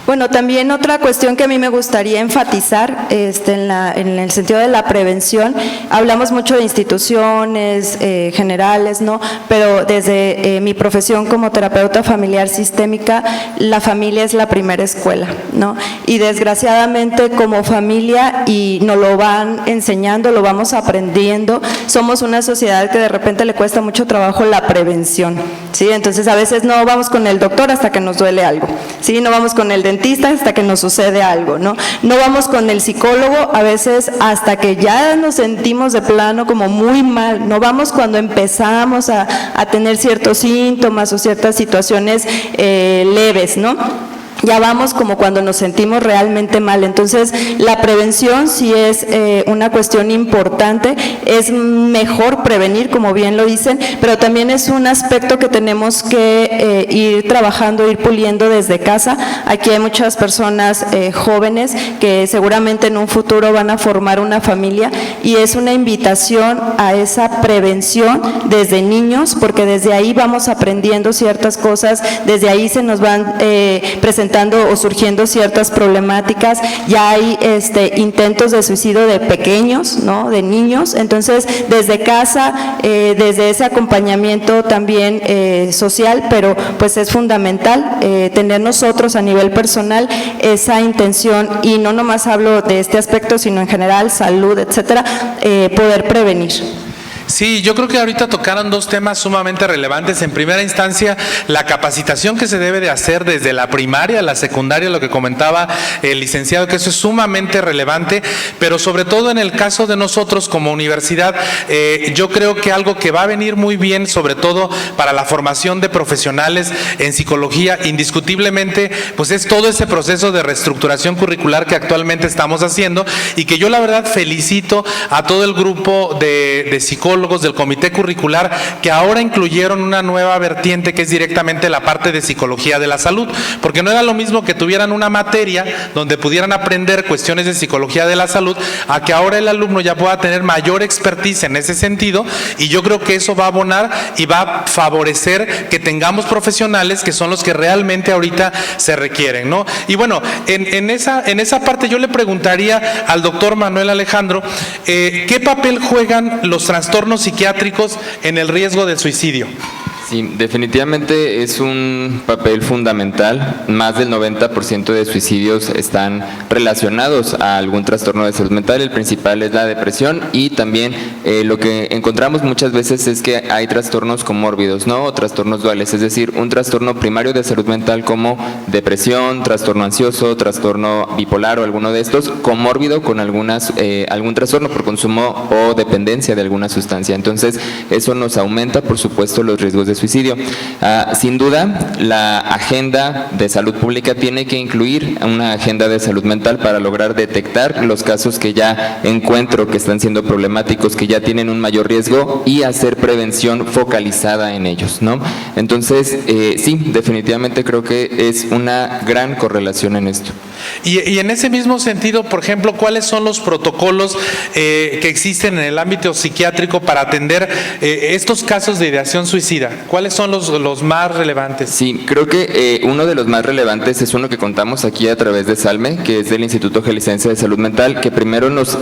[SPEAKER 5] Bueno, también otra cuestión que a mí me gustaría enfatizar en el sentido de la prevención, hablamos mucho de instituciones generales, ¿no? Pero desde mi profesión como terapeuta familiar sistémica, la familia es la primera escuela, ¿no? Y desgraciadamente como familia, y nos lo van enseñando, lo vamos aprendiendo, somos una sociedad que de repente le cuesta mucho trabajo la prevención, ¿sí? Entonces a veces no vamos con el doctor hasta que nos duele algo, ¿sí? No vamos con el dentista hasta que nos sucede algo, ¿no? No vamos con el psicólogo a veces hasta que ya nos sentimos de plano como muy mal, no vamos cuando empezamos a tener ciertos síntomas o ciertas situaciones leves, ¿no? Ya vamos como cuando nos sentimos realmente mal. Entonces, la prevención sí es una cuestión importante, es mejor prevenir, como bien lo dicen, pero también es un aspecto que tenemos que ir trabajando, ir puliendo desde casa. Aquí hay muchas personas jóvenes que seguramente en un futuro van a formar una familia y es una invitación a esa prevención desde niños, porque desde ahí vamos aprendiendo ciertas cosas, desde ahí se nos van presentando presentando o surgiendo ciertas problemáticas, ya hay intentos de suicidio de pequeños, ¿no?, de niños. Entonces, desde casa, desde ese acompañamiento también social, pero pues es fundamental tener nosotros a nivel personal esa intención, y no nomás hablo de este aspecto, sino en general, salud, etcétera, poder prevenir.
[SPEAKER 2] Sí, yo creo que ahorita tocaron dos temas sumamente relevantes. En primera instancia, la capacitación que se debe de hacer desde la primaria a la secundaria, lo que comentaba el licenciado, que eso es sumamente relevante, pero sobre todo en el caso de nosotros como universidad, yo creo que algo que va a venir muy bien, sobre todo para la formación de profesionales en psicología, indiscutiblemente, pues es todo ese proceso de reestructuración curricular que actualmente estamos haciendo, y que yo la verdad felicito a todo el grupo de psicólogos del comité curricular, que ahora incluyeron una nueva vertiente que es directamente la parte de psicología de la salud, porque no era lo mismo que tuvieran una materia donde pudieran aprender cuestiones de psicología de la salud, a que ahora el alumno ya pueda tener mayor expertise en ese sentido, y yo creo que eso va a abonar y va a favorecer que tengamos profesionales que son los que realmente ahorita se requieren, ¿no? Y bueno, en esa parte yo le preguntaría al doctor Manuel Alejandro, ¿qué papel juegan los trastornos psiquiátricos en el riesgo del suicidio?
[SPEAKER 3] Sí, definitivamente es un papel fundamental. Más del 90% de suicidios están relacionados a algún trastorno de salud mental. El principal es la depresión, y también lo que encontramos muchas veces es que hay trastornos comórbidos, ¿no?, o trastornos duales, es decir, un trastorno primario de salud mental como depresión, trastorno ansioso, trastorno bipolar o alguno de estos, comórbido con algún trastorno por consumo o dependencia de alguna sustancia. Entonces, eso nos aumenta, por supuesto, los riesgos de suicidio. Sin duda, la agenda de salud pública tiene que incluir una agenda de salud mental para lograr detectar los casos que ya encuentro que están siendo problemáticos, que ya tienen un mayor riesgo, y hacer prevención focalizada en ellos, ¿no? Entonces, sí, definitivamente creo que es una gran correlación en esto.
[SPEAKER 2] Y en ese mismo sentido, por ejemplo, ¿cuáles son los protocolos que existen en el ámbito psiquiátrico para atender estos casos de ideación suicida? ¿Cuáles son los más relevantes?
[SPEAKER 3] Sí, creo que uno de los más relevantes es uno que contamos aquí a través de SALME, que es del Instituto Jalisciense de Salud Mental, que primero nos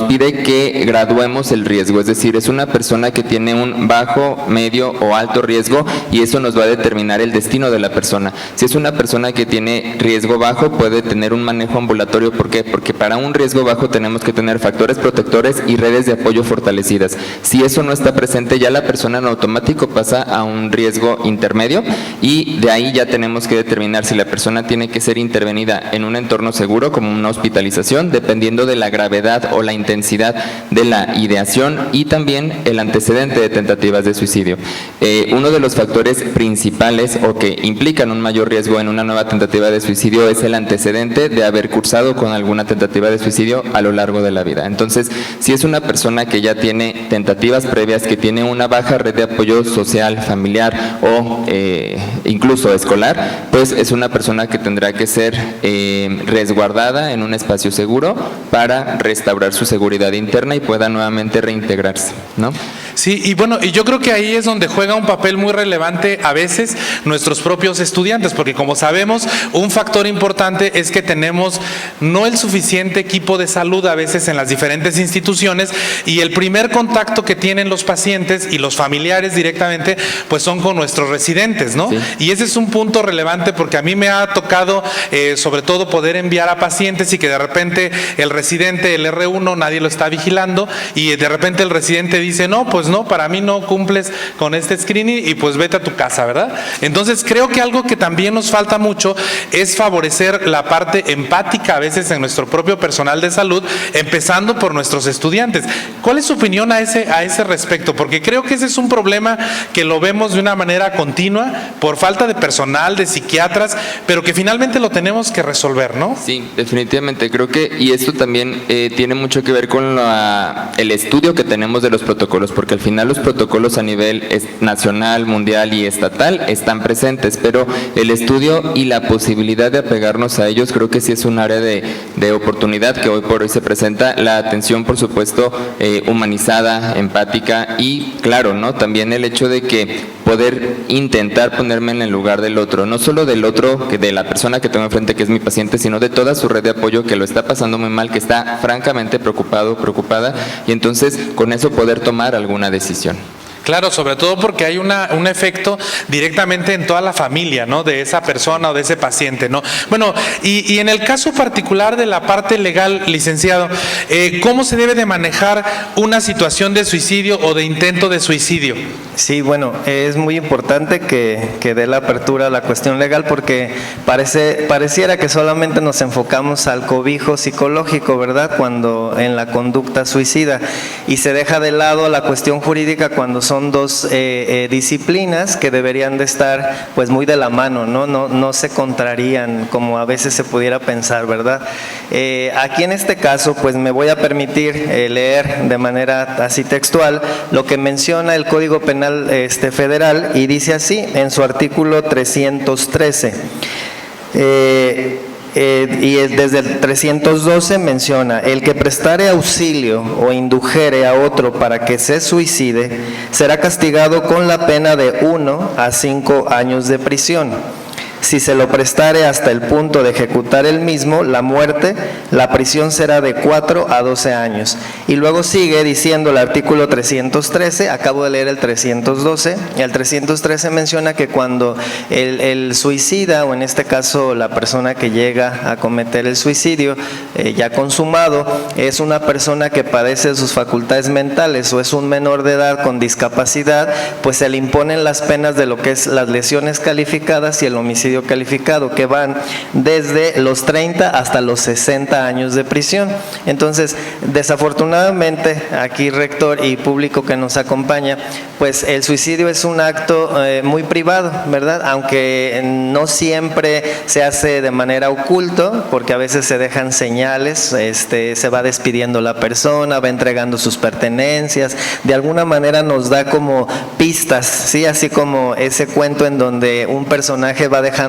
[SPEAKER 3] pide que graduemos el riesgo, es decir, es una persona que tiene un bajo, medio o alto riesgo, y eso nos va a determinar el destino de la persona. Si es una persona que tiene riesgo bajo, puede tener un manejo ambulatorio. ¿Por qué? Porque para un riesgo bajo tenemos que tener factores protectores y redes de apoyo fortalecidas. Si eso no está presente, ya la persona en automático pasa a un riesgo intermedio, y de ahí ya tenemos que determinar si la persona tiene que ser intervenida en un entorno seguro, como una hospitalización, dependiendo de la gravedad o la intensidad de la ideación, y también el antecedente de tentativas de suicidio. Uno de los factores principales o que implican un mayor riesgo en una nueva tentativa de suicidio es el antecedente de haber cursado con alguna tentativa de suicidio a lo largo de la vida. Entonces, si es una persona que ya tiene tentativas previas, que tiene una baja red de apoyo social, familiar o incluso escolar, pues es una persona que tendrá que ser resguardada en un espacio seguro para restaurar su seguridad interna y pueda nuevamente reintegrarse, ¿no?
[SPEAKER 2] Sí, y bueno, y yo creo que ahí es donde juega un papel muy relevante a veces nuestros propios estudiantes, porque como sabemos, un factor importante es que tenemos no el suficiente equipo de salud a veces en las diferentes instituciones, y el primer contacto que tienen los pacientes y los familiares directamente, pues son con nuestros residentes, ¿no? Sí. Y ese es un punto relevante, porque a mí me ha tocado sobre todo poder enviar a pacientes y que de repente el residente, el R1, nadie lo está vigilando, y de repente el residente dice, no, pues no, para mí no cumples con este screening y pues vete a tu casa, ¿verdad? Entonces creo que algo que también nos falta mucho es favorecer la parte empática a veces en nuestro propio personal de salud, empezando por nuestros estudiantes. ¿Cuál es su opinión a ese respecto? Porque creo que ese es un problema que lo vemos de una manera continua por falta de personal, de psiquiatras, pero que finalmente lo tenemos que resolver, ¿no?
[SPEAKER 3] Sí, definitivamente. Creo que, y esto también tiene mucho que ver con el estudio que tenemos de los protocolos, porque al final los protocolos a nivel nacional, mundial y estatal están presentes, pero el estudio y la posibilidad de apegarnos a ellos creo que sí es un área de oportunidad que hoy por hoy se presenta. La atención, por supuesto, humanizada, empática, y claro, ¿no? También el hecho de que poder intentar ponerme en el lugar del otro, no solo del otro, que de la persona que tengo enfrente, que es mi paciente, sino de toda su red de apoyo que lo está pasando muy mal, que está francamente preocupado, preocupada, y entonces con eso poder tomar alguna decisión.
[SPEAKER 2] Claro, sobre todo porque hay un efecto directamente en toda la familia, ¿no? De esa persona o de ese paciente, ¿no? Bueno, y en el caso particular de la parte legal, licenciado, ¿cómo se debe de manejar una situación de suicidio o de intento de suicidio?
[SPEAKER 6] Sí, bueno, es muy importante que dé la apertura a la cuestión legal porque pareciera que solamente nos enfocamos al cobijo psicológico, ¿verdad? Cuando en la conducta suicida, y se deja de lado la cuestión jurídica cuando son dos disciplinas que deberían de estar pues muy de la mano, ¿no? No se contrarían como a veces se pudiera pensar, ¿verdad? Aquí en este caso pues me voy a permitir leer de manera así textual lo que menciona el Código Penal Federal, y dice así en su artículo 313. Y desde el 312 menciona: el que prestare auxilio o indujere a otro para que se suicide será castigado con la pena de 1 a 5 años de prisión. Si se lo prestare hasta el punto de ejecutar el mismo, la muerte, la prisión será de 4 a 12 años. Y luego sigue diciendo el artículo 313, acabo de leer el 312, y el 313 menciona que cuando el suicida, o en este caso la persona que llega a cometer el suicidio ya consumado, es una persona que padece de sus facultades mentales o es un menor de edad con discapacidad, pues se le imponen las penas de lo que es las lesiones calificadas y el homicidio calificado, que van desde los 30 hasta los 60 años de prisión. Entonces, desafortunadamente, aquí rector y público que nos acompaña, pues el suicidio es un acto muy privado, ¿verdad? Aunque no siempre se hace de manera oculta, porque a veces se dejan señales, se va despidiendo la persona, va entregando sus pertenencias, de alguna manera nos da como pistas, ¿sí? Así como ese cuento en donde un personaje va dejando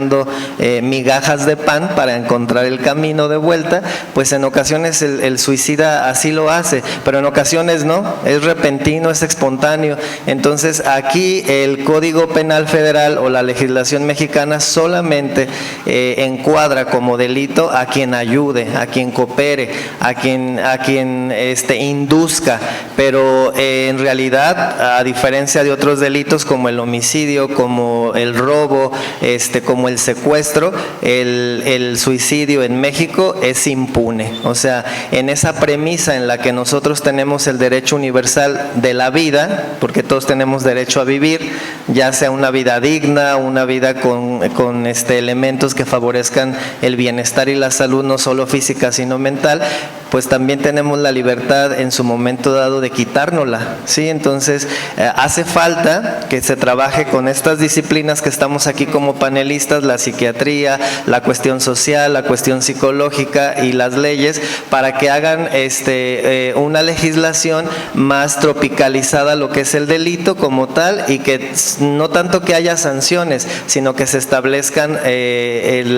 [SPEAKER 6] migajas de pan para encontrar el camino de vuelta, pues en ocasiones el suicida así lo hace, pero en ocasiones no, es repentino, es espontáneo. Entonces aquí el Código Penal Federal o la legislación mexicana solamente encuadra como delito a quien ayude, a quien coopere, a quien induzca, pero en realidad, a diferencia de otros delitos como el homicidio, como el robo, como el secuestro, el suicidio en México es impune. O sea, en esa premisa en la que nosotros tenemos el derecho universal de la vida, porque todos tenemos derecho a vivir, ya sea una vida digna, una vida con elementos que favorezcan el bienestar y la salud, no solo física sino mental, pues también tenemos la libertad en su momento dado de quitárnosla, ¿sí? Entonces, hace falta que se trabaje con estas disciplinas que estamos aquí como panelistas, la psiquiatría, la cuestión social, la cuestión psicológica y las leyes, para que hagan una legislación más tropicalizada a lo que es el delito como tal, y que no tanto que haya sanciones, sino que se establezcan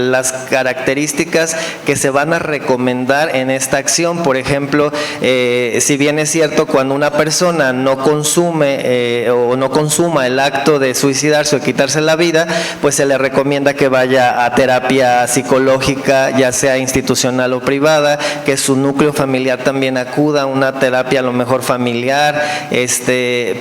[SPEAKER 6] las características que se van a recomendar en esta acción. Por ejemplo, si bien es cierto, cuando una persona no consume o no consuma el acto de suicidarse o quitarse la vida, pues se le recomienda que vaya a terapia psicológica, ya sea institucional o privada, que su núcleo familiar también acuda a una terapia a lo mejor familiar,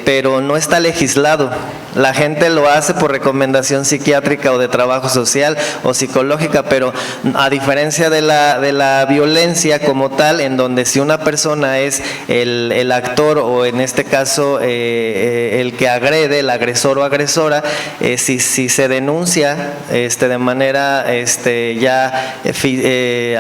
[SPEAKER 6] pero no está legislado. La gente lo hace por recomendación psiquiátrica o de trabajo social o psicológica, pero a diferencia de la violencia como tal, en donde si una persona es el actor, o en este caso el que agrede, el agresor o agresora, si se denuncia de manera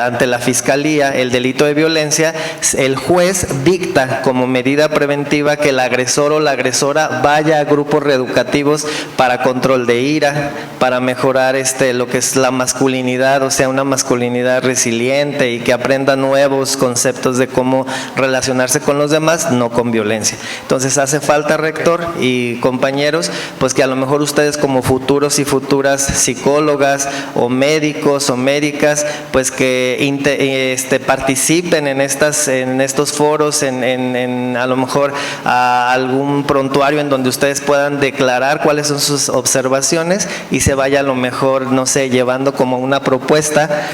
[SPEAKER 6] ante la fiscalía el delito de violencia, el juez dicta como medida preventiva que el agresor o la agresora vaya a grupos reeducativos para control de ira, para mejorar lo que es la masculinidad, o sea, una masculinidad resiliente, y que aprenda nuevos conceptos de cómo relacionarse con los demás, no con violencia. Entonces hace falta, rector y compañeros, pues que a lo mejor ustedes como futuros y futuras psicólogas o médicos o médicas, pues que participen en estos foros, a lo mejor a algún prontuario en donde ustedes puedan declarar aclarar cuáles son sus observaciones y se vaya a lo mejor, no sé, llevando como una propuesta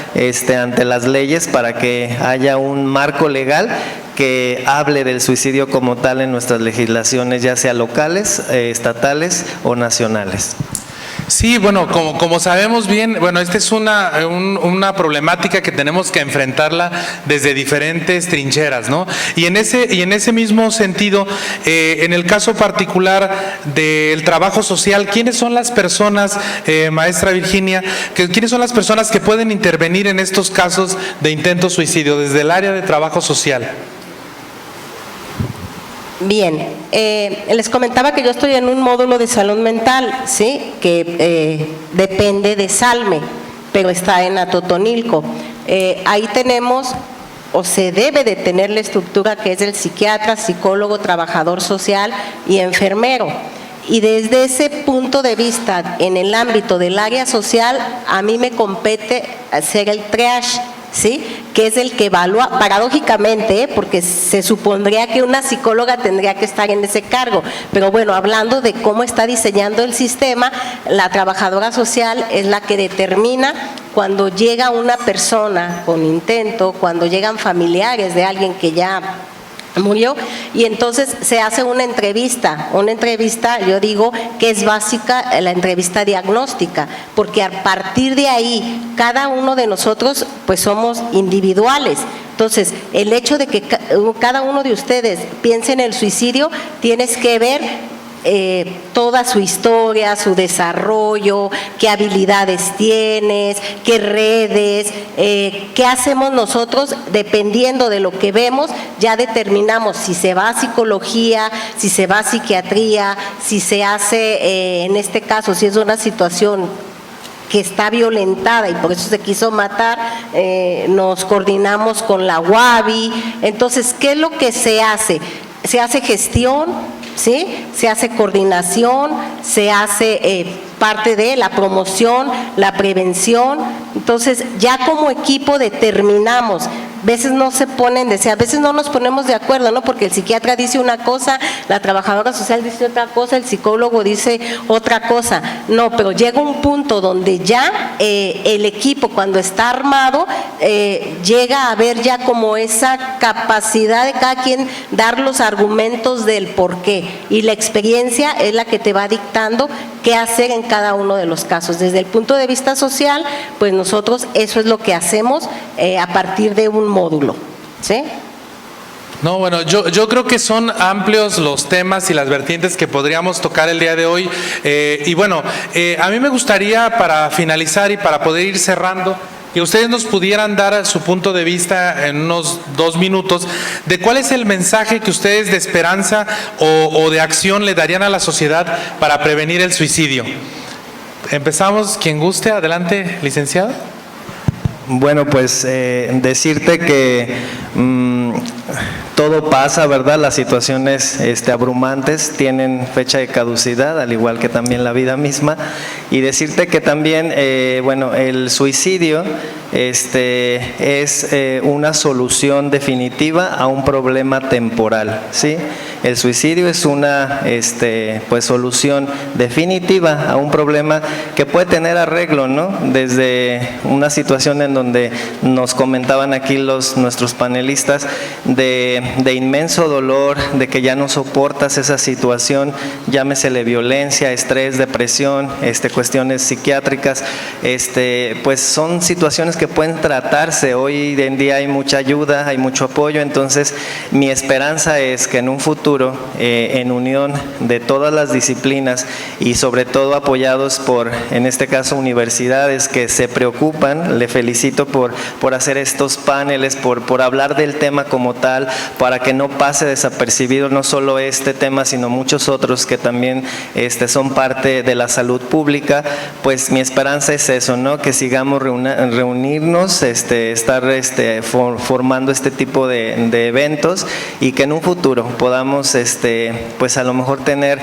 [SPEAKER 6] ante las leyes para que haya un marco legal que hable del suicidio como tal en nuestras legislaciones, ya sea locales, estatales o nacionales.
[SPEAKER 2] Sí, bueno, como sabemos bien, bueno, esta es una problemática que tenemos que enfrentarla desde diferentes trincheras, ¿no? Y en ese mismo sentido, en el caso particular del trabajo social, ¿quiénes son las personas, maestra Virginia, quiénes son las personas que pueden intervenir en estos casos de intento suicidio desde el área de trabajo social?
[SPEAKER 4] Bien, les comentaba que yo estoy en un módulo de salud mental, ¿sí? Que depende de Salme, pero está en Atotonilco. Ahí tenemos, o se debe de tener la estructura que es el psiquiatra, psicólogo, trabajador social y enfermero. Y desde ese punto de vista, en el ámbito del área social, a mí me compete hacer el triage, ¿sí? Que es el que evalúa, paradójicamente, porque se supondría que una psicóloga tendría que estar en ese cargo, pero bueno, hablando de cómo está diseñando el sistema, la trabajadora social es la que determina cuando llega una persona con intento, cuando llegan familiares de alguien que ya murió, y entonces se hace una entrevista, yo digo que es básica, la entrevista diagnóstica, porque a partir de ahí cada uno de nosotros pues somos individuales. Entonces, el hecho de que cada uno de ustedes piense en el suicidio, tienes que ver toda su historia, su desarrollo, qué habilidades tienes, qué redes, qué hacemos nosotros, dependiendo de lo que vemos, ya determinamos si se va a psicología, si se va a psiquiatría, si se hace, en este caso, si es una situación que está violentada y por eso se quiso matar, nos coordinamos con la UABI. Entonces, ¿qué es lo que se hace? Se hace gestión, ¿sí? Se hace coordinación, se hace parte de la promoción, la prevención. Entonces, ya como equipo determinamos. A veces no se ponen, a veces no nos ponemos de acuerdo, ¿no? Porque el psiquiatra dice una cosa, la trabajadora social dice otra cosa, el psicólogo dice otra cosa. No, pero llega un punto donde ya el equipo, cuando está armado, llega a ver ya como esa capacidad de cada quien dar los argumentos del por qué. Y la experiencia es la que te va dictando qué hacer en cada uno de los casos. Desde el punto de vista social, pues nosotros eso es lo que hacemos a partir de un módulo, ¿sí?
[SPEAKER 2] No, bueno, yo creo que son amplios los temas y las vertientes que podríamos tocar el día de hoy. Y bueno, a mí me gustaría, para finalizar y para poder ir cerrando, que ustedes nos pudieran dar su punto de vista en unos 2 minutos de cuál es el mensaje que ustedes de esperanza o de acción le darían a la sociedad para prevenir el suicidio. Empezamos, quien guste, adelante, licenciado.
[SPEAKER 6] Bueno, pues decirte que todo pasa, ¿verdad? Las situaciones abrumantes tienen fecha de caducidad, al igual que también la vida misma. Y decirte que también, bueno, el suicidio es una solución definitiva a un problema temporal, ¿sí? El suicidio es una pues solución definitiva a un problema que puede tener arreglo, ¿no? Desde una situación en donde nos comentaban aquí nuestros panelistas de inmenso dolor, de que ya no soportas esa situación, llámesele violencia, estrés, depresión, cuestiones psiquiátricas, pues son situaciones que pueden tratarse. Hoy en día hay mucha ayuda, hay mucho apoyo, entonces mi esperanza es que en un futuro, en unión de todas las disciplinas y sobre todo apoyados por, en este caso, universidades que se preocupan, le felicito por hacer estos paneles, por hablar del tema como tal, para que no pase desapercibido no solo este tema, sino muchos otros que también son parte de la salud pública. Pues mi esperanza es eso, ¿no? Que sigamos reunirnos, estar formando este tipo de eventos y que en un futuro podamos pues a lo mejor tener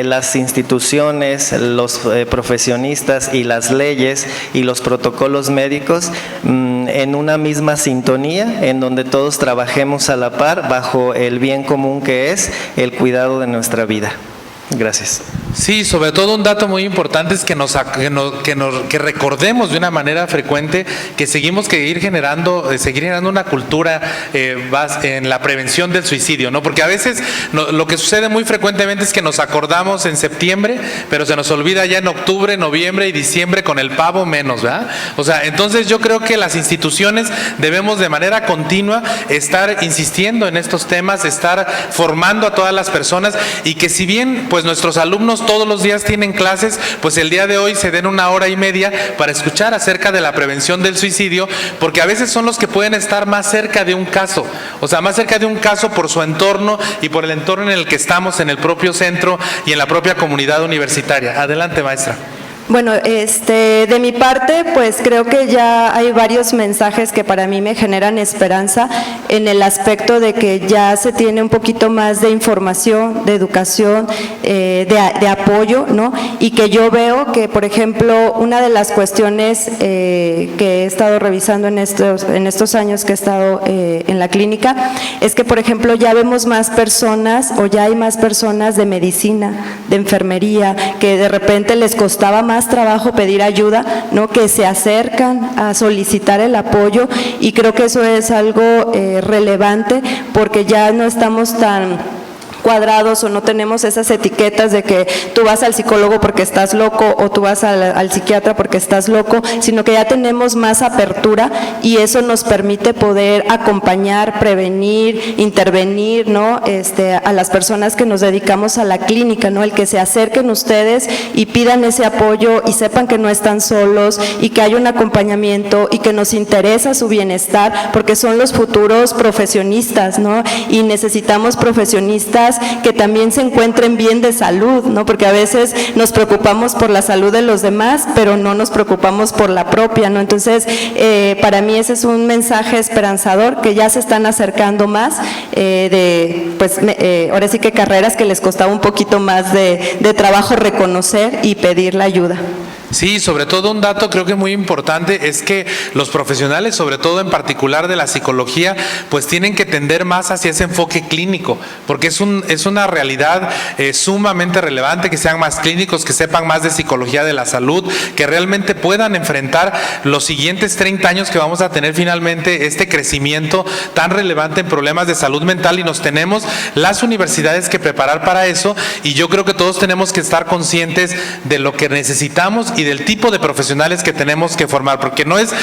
[SPEAKER 6] las instituciones, los profesionistas y las leyes y los protocolos médicos en una misma sintonía, en donde todos trabajemos a la par bajo el bien común que es el cuidado de nuestra vida. Gracias.
[SPEAKER 2] Sí, sobre todo un dato muy importante es que recordemos de una manera frecuente que seguir generando una cultura en la prevención del suicidio, ¿no? Porque a veces lo que sucede muy frecuentemente es que nos acordamos en septiembre, pero se nos olvida ya en octubre, noviembre y diciembre con el pavo menos, ¿verdad? O sea, entonces yo creo que las instituciones debemos de manera continua estar insistiendo en estos temas, estar formando a todas las personas y que si bien pues nuestros alumnos todos los días tienen clases, pues el día de hoy se den 1 hora y media para escuchar acerca de la prevención del suicidio, porque a veces son los que pueden estar más cerca de un caso, o sea, más cerca de un caso por su entorno y por el entorno en el que estamos, en el propio centro y en la propia comunidad universitaria. Adelante, maestra.
[SPEAKER 5] Bueno, de mi parte, pues creo que ya hay varios mensajes que para mí me generan esperanza en el aspecto de que ya se tiene un poquito más de información, de educación, de apoyo, ¿no? Y que yo veo que, por ejemplo, una de las cuestiones que he estado revisando en estos años que he estado en la clínica, es que, por ejemplo, ya vemos más personas o ya hay más personas de medicina, de enfermería, que de repente les costaba más trabajo pedir ayuda, ¿no? Que se acercan a solicitar el apoyo, y creo que eso es algo relevante, porque ya no estamos tan cuadrados o no tenemos esas etiquetas de que tú vas al psicólogo porque estás loco o tú vas al psiquiatra porque estás loco, sino que ya tenemos más apertura y eso nos permite poder acompañar, prevenir, intervenir, ¿no? A las personas que nos dedicamos a la clínica, ¿no? El que se acerquen ustedes y pidan ese apoyo y sepan que no están solos y que hay un acompañamiento y que nos interesa su bienestar, porque son los futuros profesionistas, ¿no? Y necesitamos profesionistas que también se encuentren bien de salud, ¿no? Porque a veces nos preocupamos por la salud de los demás, pero no nos preocupamos por la propia, ¿no? Entonces, para mí ese es un mensaje esperanzador, que ya se están acercando más ahora sí que carreras que les costaba un poquito más de trabajo reconocer y pedir la ayuda.
[SPEAKER 2] Sí, sobre todo un dato creo que muy importante es que los profesionales, sobre todo en particular de la psicología, pues tienen que tender más hacia ese enfoque clínico, porque es una realidad sumamente relevante que sean más clínicos, que sepan más de psicología de la salud, que realmente puedan enfrentar los siguientes 30 años que vamos a tener finalmente este crecimiento tan relevante en problemas de salud mental, y nos tenemos las universidades que preparar para eso, y yo creo que todos tenemos que estar conscientes de lo que necesitamos y del tipo de profesionales que tenemos que formar, porque no es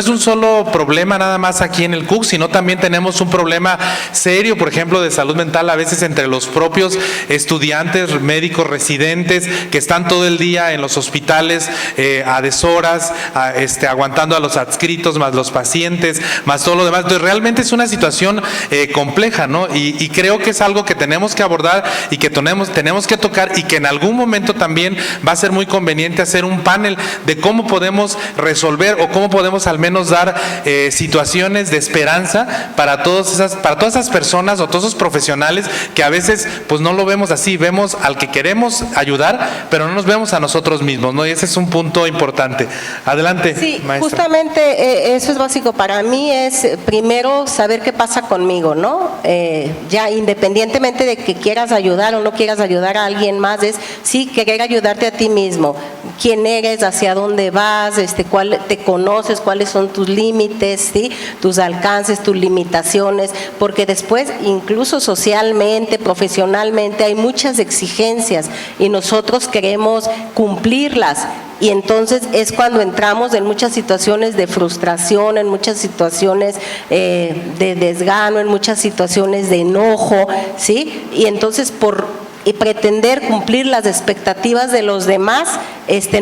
[SPEAKER 2] un solo problema nada más aquí en el CUC, sino también tenemos un problema serio, por ejemplo, de salud mental a veces entre los propios estudiantes, médicos, residentes, que están todo el día en los hospitales a deshoras, aguantando a los adscritos, más los pacientes, más todo lo demás. Entonces realmente es una situación compleja, ¿no? Y creo que es algo que tenemos que abordar y que tenemos que tocar, y que en algún momento también va a ser muy conveniente hacer un panel de cómo podemos resolver o cómo podemos al menos dar situaciones de esperanza para todas esas personas o todos esos profesionales que a veces pues no lo vemos así, vemos al que queremos ayudar, pero no nos vemos a nosotros mismos, ¿no? Y ese es un punto importante. Adelante,
[SPEAKER 4] sí,
[SPEAKER 2] maestra.
[SPEAKER 4] Justamente eso es básico. Para mí es primero saber qué pasa conmigo, ¿no? Ya independientemente de que quieras ayudar o no quieras ayudar a alguien más, es sí querer ayudarte a ti mismo. ¿Quién eres? ¿Hacia dónde vas? ¿Cuál te conoces? ¿Cuáles son tus límites? ¿Sí? Tus alcances, tus limitaciones, porque después incluso socialmente, profesionalmente hay muchas exigencias y nosotros queremos cumplirlas. Y entonces es cuando entramos en muchas situaciones de frustración, en muchas situaciones de desgano, en muchas situaciones de enojo, ¿sí? Y entonces y pretender cumplir las expectativas de los demás,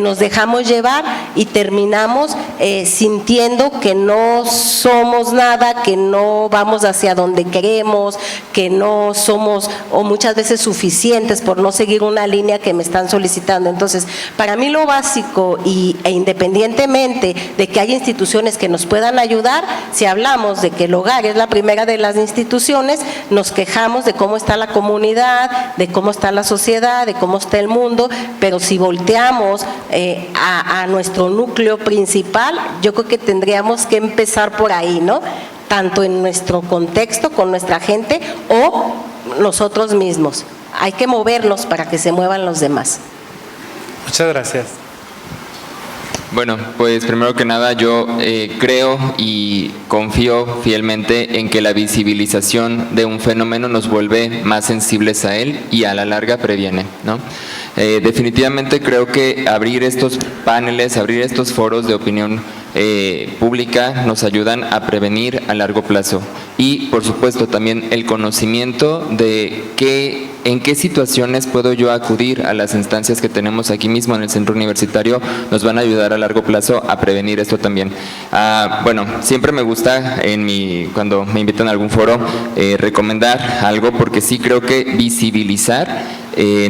[SPEAKER 4] nos dejamos llevar y terminamos sintiendo que no somos nada, que no vamos hacia donde queremos, que no somos o muchas veces suficientes por no seguir una línea que me están solicitando. Entonces, para mí lo básico e independientemente de que haya instituciones que nos puedan ayudar, si hablamos de que el hogar es la primera de las instituciones, nos quejamos de cómo está la comunidad, de cómo está la sociedad, de cómo está el mundo, pero si volteamos a nuestro núcleo principal, yo creo que tendríamos que empezar por ahí, ¿no? Tanto en nuestro contexto, con nuestra gente o nosotros mismos. Hay que movernos para que se muevan los demás.
[SPEAKER 2] Muchas gracias.
[SPEAKER 3] Bueno, pues primero que nada yo creo y confío fielmente en que la visibilización de un fenómeno nos vuelve más sensibles a él y a la larga previene, ¿no? Definitivamente creo que abrir estos paneles, abrir estos foros de opinión pública nos ayudan a prevenir a largo plazo y por supuesto también el conocimiento de en qué situaciones puedo yo acudir a las instancias que tenemos aquí mismo en el centro universitario nos van a ayudar a largo plazo a prevenir esto también. Bueno, siempre me gusta cuando me invitan a algún foro recomendar algo porque sí creo que visibilizar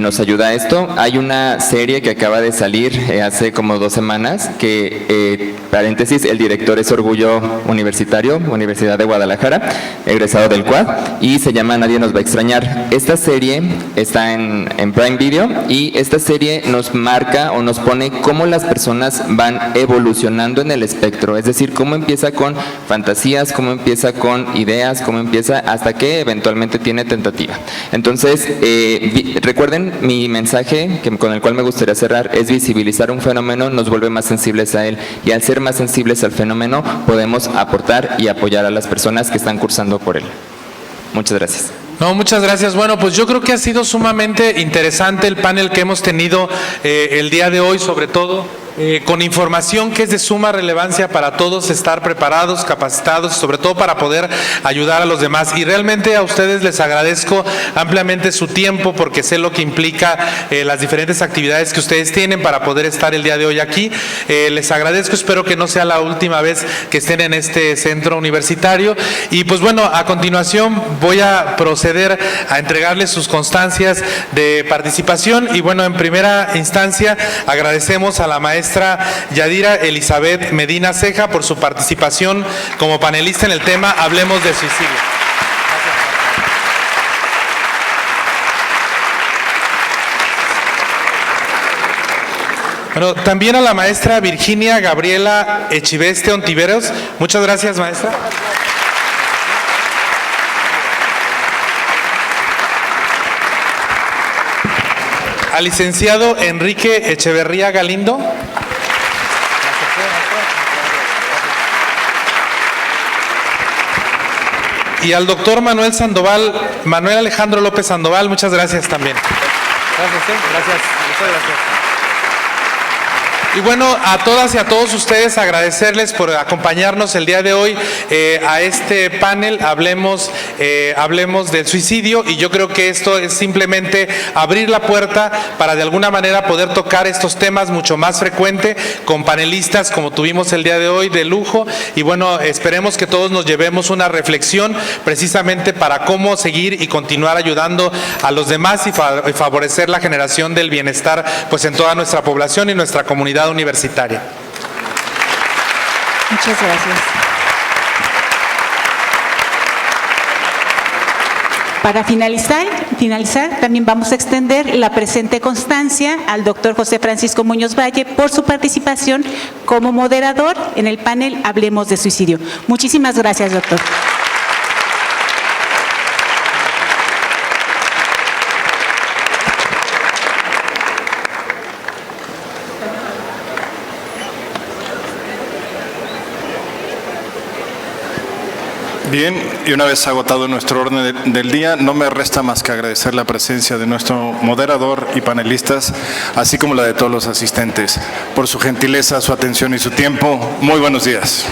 [SPEAKER 3] nos ayuda a esto. Hay una serie que acaba de salir hace como 2 semanas que, paréntesis, el director es Orgullo Universitario, Universidad de Guadalajara, egresado del CUAD, y se llama Nadie nos va a extrañar. Esta serie está en Prime Video y esta serie nos marca o nos pone cómo las personas van evolucionando en el espectro, es decir, cómo empieza con fantasías, cómo empieza con ideas, cómo empieza hasta que eventualmente tiene tentativa. Entonces, recuerden, mi mensaje con el cual me gustaría cerrar es visibilizar un fenómeno nos vuelve más sensibles a él y al ser más sensibles al fenómeno podemos aportar y apoyar a las personas que están cursando por él. Muchas gracias.
[SPEAKER 2] No, muchas gracias. Bueno, pues yo creo que ha sido sumamente interesante el panel que hemos tenido el día de hoy, sobre todo con información que es de suma relevancia para todos estar preparados, capacitados, sobre todo para poder ayudar a los demás. Y realmente a ustedes les agradezco ampliamente su tiempo porque sé lo que implica las diferentes actividades que ustedes tienen para poder estar el día de hoy aquí. Les agradezco, espero que no sea la última vez que estén en este centro universitario. Y pues bueno, a continuación voy a proceder a entregarles sus constancias de participación. Y bueno, en primera instancia agradecemos a la maestra Yadira Elizabeth Medina Ceja por su participación como panelista en el tema Hablemos de Suicidio. Bueno, también a la maestra Virginia Gabriela Echiveste Ontiveros. Muchas gracias, maestra. Al licenciado Enrique Echeverría Galindo. Y al doctor Manuel Alejandro López Sandoval, muchas gracias también. Gracias. Muchas gracias. Y bueno, a todas y a todos ustedes agradecerles por acompañarnos el día de hoy a este panel, hablemos del suicidio, y yo creo que esto es simplemente abrir la puerta para de alguna manera poder tocar estos temas mucho más frecuente con panelistas como tuvimos el día de hoy de lujo, y bueno, esperemos que todos nos llevemos una reflexión precisamente para cómo seguir y continuar ayudando a los demás y favorecer la generación del bienestar pues en toda nuestra población y nuestra comunidad universitaria.
[SPEAKER 7] Muchas gracias. Para finalizar, también vamos a extender la presente constancia al doctor José Francisco Muñoz Valle por su participación como moderador en el panel Hablemos de Suicidio. Muchísimas gracias, doctor.
[SPEAKER 1] Bien, y una vez agotado nuestro orden del día, no me resta más que agradecer la presencia de nuestro moderador y panelistas, así como la de todos los asistentes, por su gentileza, su atención y su tiempo. Muy buenos días.